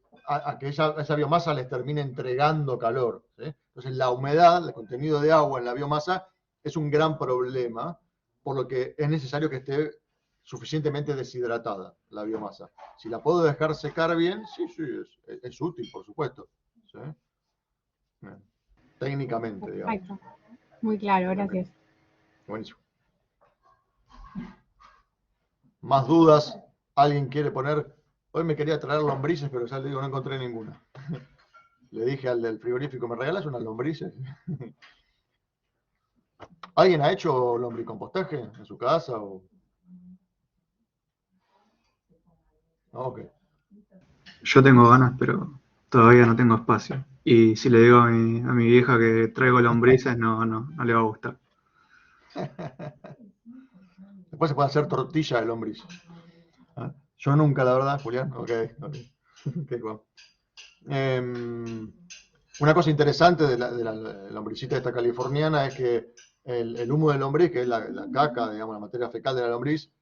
esa biomasa les termine entregando calor, ¿sí? Entonces la humedad, el contenido de agua en la biomasa es un gran problema, por lo que es necesario que esté suficientemente deshidratada la biomasa. Si la puedo dejar secar bien, sí, es útil, por supuesto. ¿Sí? Técnicamente, digamos. Perfecto. Muy claro, gracias. Buenísimo. ¿Más dudas? ¿Alguien quiere poner? Hoy me quería traer lombrices, pero ya le digo, no encontré ninguna. Le dije al del frigorífico, ¿me regalas unas lombrices? ¿Alguien ha hecho lombricompostaje en su casa? O... No, ok. Yo tengo ganas, pero todavía no tengo espacio. Y si le digo a mi vieja que traigo lombrices, no le va a gustar. Después se puede hacer tortilla de lombriz. ¿Ah? Yo nunca, la verdad, Julián. Ok. Okay, bueno. Una cosa interesante de la lombricita esta californiana es que el humo de lombriz, que es la caca, digamos, la materia fecal de la lombriz,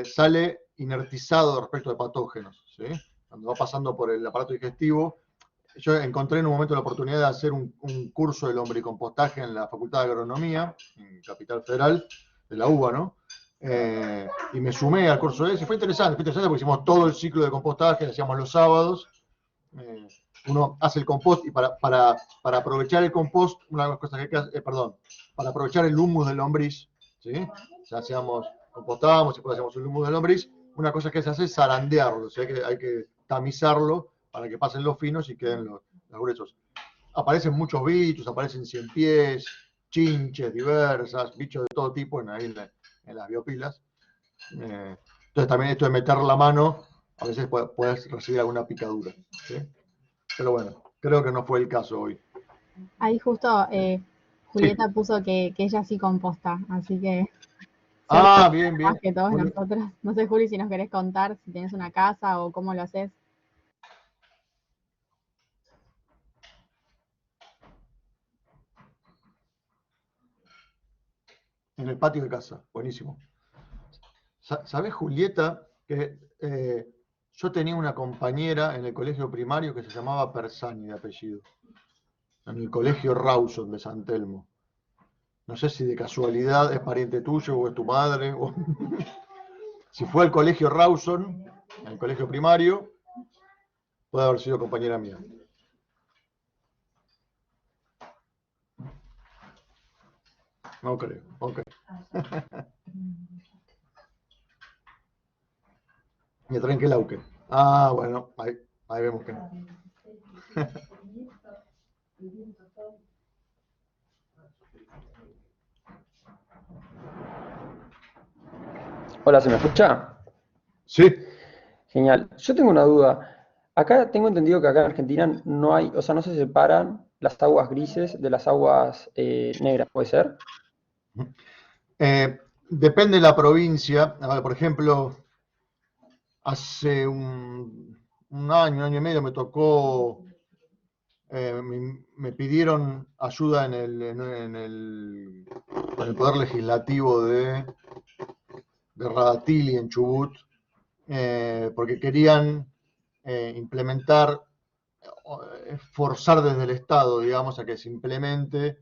sale inertizado respecto de patógenos, ¿sí? Cuando va pasando por el aparato digestivo. Yo encontré en un momento la oportunidad de hacer un curso de lombricompostaje en la Facultad de Agronomía, en Capital Federal, de la UBA, ¿no? Y me sumé al curso de ese. Fue interesante porque hicimos todo el ciclo de compostaje, lo hacíamos los sábados. Uno hace el compost y para aprovechar el compost, una de las cosas que hay que hacer, para aprovechar el humus del lombriz, ¿sí? Ya compostamos y después hacemos el humus del lombriz, una cosa que se hace es zarandearlo, ¿sí? Hay que tamizarlo para que pasen los finos y queden los gruesos. Aparecen muchos bichos, aparecen ciempiés, chinches diversas, bichos de todo tipo en las biopilas. Entonces también esto de meter la mano, a veces puedes recibir alguna picadura, ¿sí? Pero bueno, creo que no fue el caso hoy. Ahí justo Julieta puso que ella sí composta, así que Bien, bien. más que todos nosotros. No sé, Juli, si nos querés contar si tenés una casa o cómo lo haces. En el patio de casa, buenísimo. ¿Sabés, Julieta, que yo tenía una compañera en el colegio primario que se llamaba Persani de apellido? En el colegio Rawson de San Telmo. No sé si de casualidad es pariente tuyo o es tu madre. Si fue al colegio Rawson, en el colegio primario, puede haber sido compañera mía. No creo, ok. Me traen que lauque. Bueno, ahí vemos que no. Hola, ¿se me escucha? Sí. Genial. Yo tengo una duda. Acá tengo entendido que acá en Argentina no hay, o sea, no se separan las aguas grises de las aguas negras, ¿puede ser? Depende de la provincia. A ver, por ejemplo, hace un año y medio me tocó, me pidieron ayuda en el Poder Legislativo de Radatili en Chubut, porque querían implementar, forzar desde el Estado, digamos, a que se implemente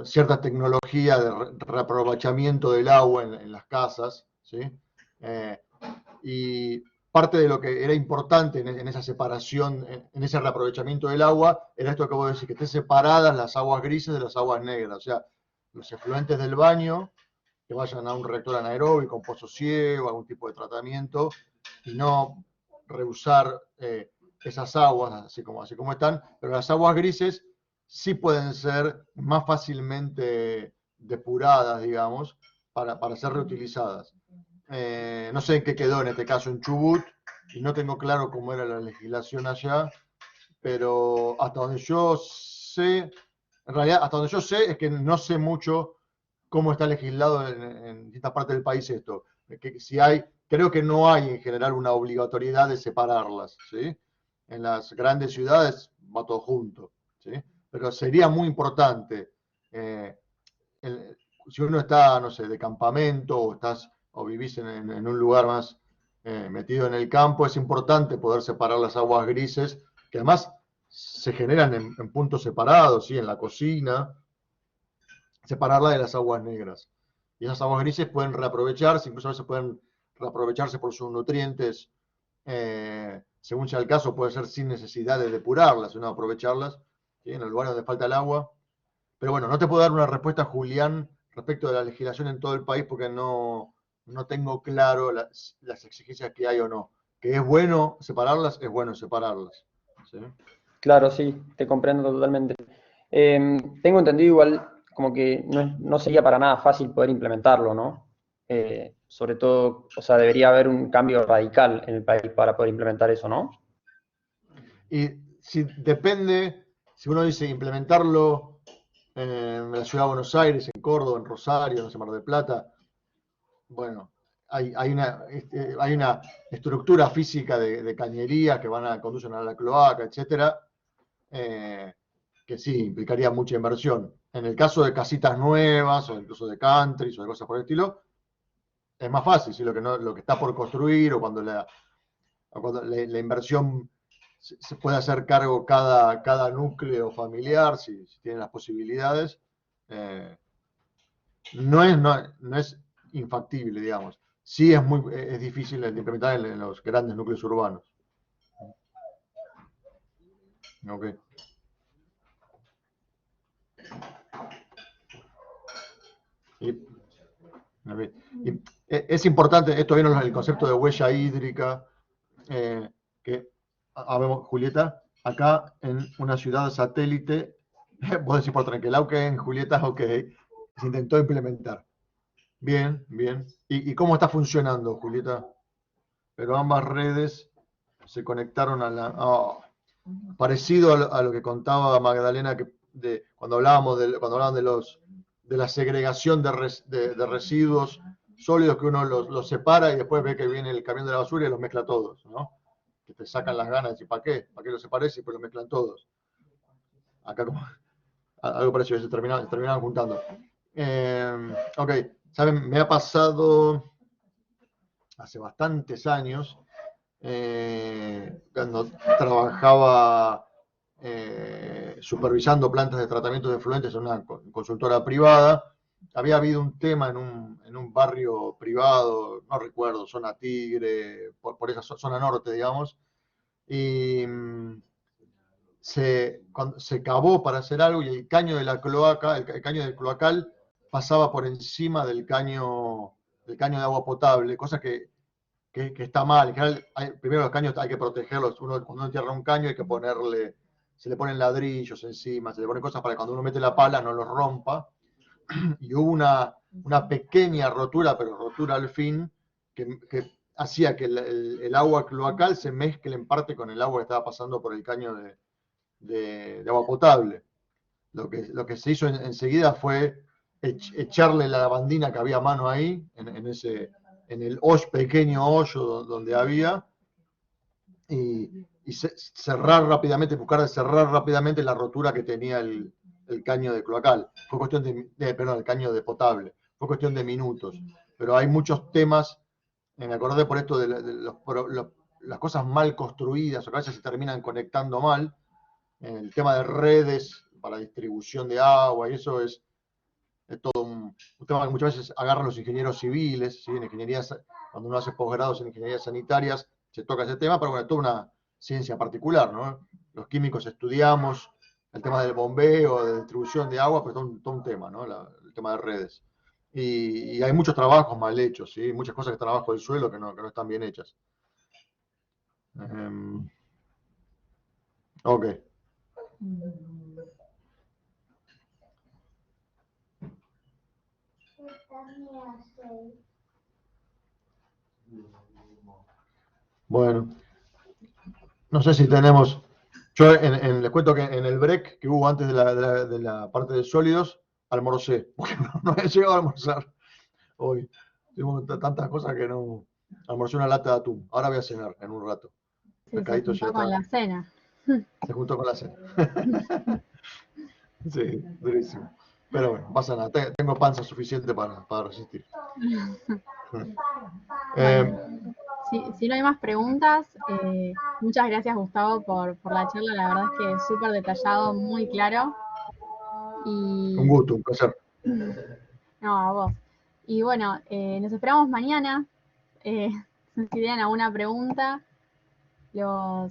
cierta tecnología de reaprovechamiento del agua en las casas, ¿sí? Y parte de lo que era importante en esa separación, en ese reaprovechamiento del agua, era esto que vos decís, que estén separadas las aguas grises de las aguas negras, o sea, los efluentes del baño que vayan a un reactor anaeróbico, un pozo ciego, algún tipo de tratamiento, y no rehusar esas aguas así como están, pero las aguas grises sí pueden ser más fácilmente depuradas, digamos, para ser reutilizadas. No sé en qué quedó en este caso en Chubut, y no tengo claro cómo era la legislación allá, pero hasta donde yo sé, en realidad hasta donde yo sé es que no sé mucho cómo está legislado en distintas partes del país esto. Que si hay, creo que no hay en general una obligatoriedad de separarlas, ¿sí? En las grandes ciudades va todo junto, ¿sí? Pero sería muy importante, eh, el, si uno está, no sé, de campamento o vivís en un lugar más metido en el campo, es importante poder separar las aguas grises, que además se generan en puntos separados, ¿sí? En la cocina, separarla de las aguas negras. Y esas aguas grises pueden reaprovecharse, incluso a veces pueden reaprovecharse por sus nutrientes, según sea el caso, puede ser sin necesidad de depurarlas, sino aprovecharlas, ¿sí? En el lugar donde falta el agua. Pero bueno, no te puedo dar una respuesta, Julián, respecto de la legislación en todo el país porque no tengo claro las exigencias que hay o no. Que es bueno separarlas, es bueno separarlas, ¿sí? Claro, sí, te comprendo totalmente. Tengo entendido igual como que no sería para nada fácil poder implementarlo, ¿no? Sobre todo, o sea, debería haber un cambio radical en el país para poder implementar eso, ¿no? Y si depende, si uno dice implementarlo en la ciudad de Buenos Aires, en Córdoba, en Rosario, no sé, Mar del Plata, bueno, hay una estructura física de cañerías que conducen a la cloaca, etcétera, eh, que sí, implicaría mucha inversión. En el caso de casitas nuevas, o incluso de countries, o de cosas por el estilo, es más fácil, ¿sí? Lo que está por construir, o cuando la inversión se puede hacer cargo cada núcleo familiar, si tienen las posibilidades, eh, no es infactible, digamos. Sí es difícil de implementar en los grandes núcleos urbanos. Okay. Y, es importante, esto viene el concepto de huella hídrica, que, vemos, Julieta, acá en una ciudad satélite, vos decís por Trenquelauquen, Julieta, ok, se intentó implementar. Bien, bien. ¿Y cómo está funcionando, Julieta? Pero ambas redes se conectaron a la... parecido a lo que contaba Magdalena cuando hablaban de la segregación de residuos sólidos, que uno los separa y después ve que viene el camión de la basura y los mezcla todos, ¿no? Que te sacan las ganas de decir, ¿para qué? ¿Para qué los separes y pues los mezclan todos? Acá como algo parecido, se terminaban juntando. Ok, ¿saben? Me ha pasado hace bastantes años, cuando trabajaba supervisando plantas de tratamiento de efluentes en una consultora privada, había habido un tema en un barrio privado, no recuerdo, zona Tigre, por esa zona norte, digamos, y cuando se cavó para hacer algo y el caño de la cloaca, el caño del cloacal pasaba por encima del caño de agua potable, cosa que está mal. En general, primero los caños hay que protegerlos. Cuando uno entierra un caño hay que se le ponen ladrillos encima, se le ponen cosas para que cuando uno mete la pala no los rompa. Y hubo una pequeña rotura, pero rotura al fin, que hacía que el agua cloacal se mezcle en parte con el agua que estaba pasando por el caño de agua potable. Lo que se hizo enseguida fue echarle la lavandina que había a mano ahí, en el pequeño hoyo donde había, y cerrar rápidamente, buscar de cerrar rápidamente la rotura que tenía el caño de cloacal. Fue cuestión perdón, el caño de potable. Fue cuestión de minutos. Pero hay muchos temas, me acordé por esto de las cosas mal construidas, o que a veces se terminan conectando mal. El tema de redes para distribución de agua, y eso es todo un tema que muchas veces agarran los ingenieros civiles, ¿sí? En ingeniería, cuando uno hace posgrados en ingenierías sanitarias, se toca ese tema, pero bueno, es toda una ciencia particular, ¿no? Los químicos estudiamos el tema del bombeo, de distribución de agua, pero todo un tema, ¿no? El tema de redes. Y hay muchos trabajos mal hechos, ¿sí? Muchas cosas que están abajo del suelo que no están bien hechas. Ok. Bueno, no sé si tenemos. Yo les cuento que en el break que hubo antes de la parte de sólidos, almorcé, porque no he llegado a almorzar hoy. Tengo tantas cosas que no. Almorcé una lata de atún. Ahora voy a cenar en un rato. Sí, se juntó con la cena. Se juntó con la cena. Sí, durísimo. Pero bueno, pasa nada. Tengo panza suficiente para resistir. Bueno, si no hay más preguntas, muchas gracias, Gustavo, por la charla. La verdad es que es súper detallado, muy claro. Un gusto, un placer. No, a vos. Y bueno, nos esperamos mañana. Si tienen alguna pregunta, bueno,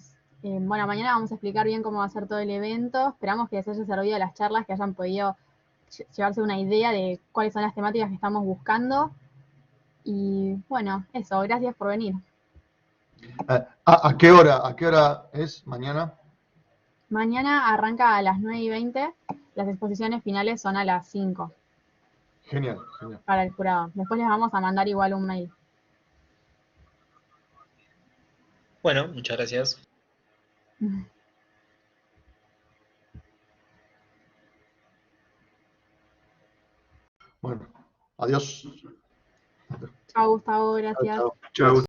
mañana vamos a explicar bien cómo va a ser todo el evento. Esperamos que les haya servido las charlas, que hayan podido llevarse una idea de cuáles son las temáticas que estamos buscando. Y bueno, eso, gracias por venir. ¿A qué hora es mañana? Mañana arranca a las 9:20. Las exposiciones finales son a las 5. Genial, genial. Para el jurado. Después les vamos a mandar igual un mail. Bueno, muchas gracias. Bueno, adiós. Chao, Gustavo, gracias. Chao. Chau.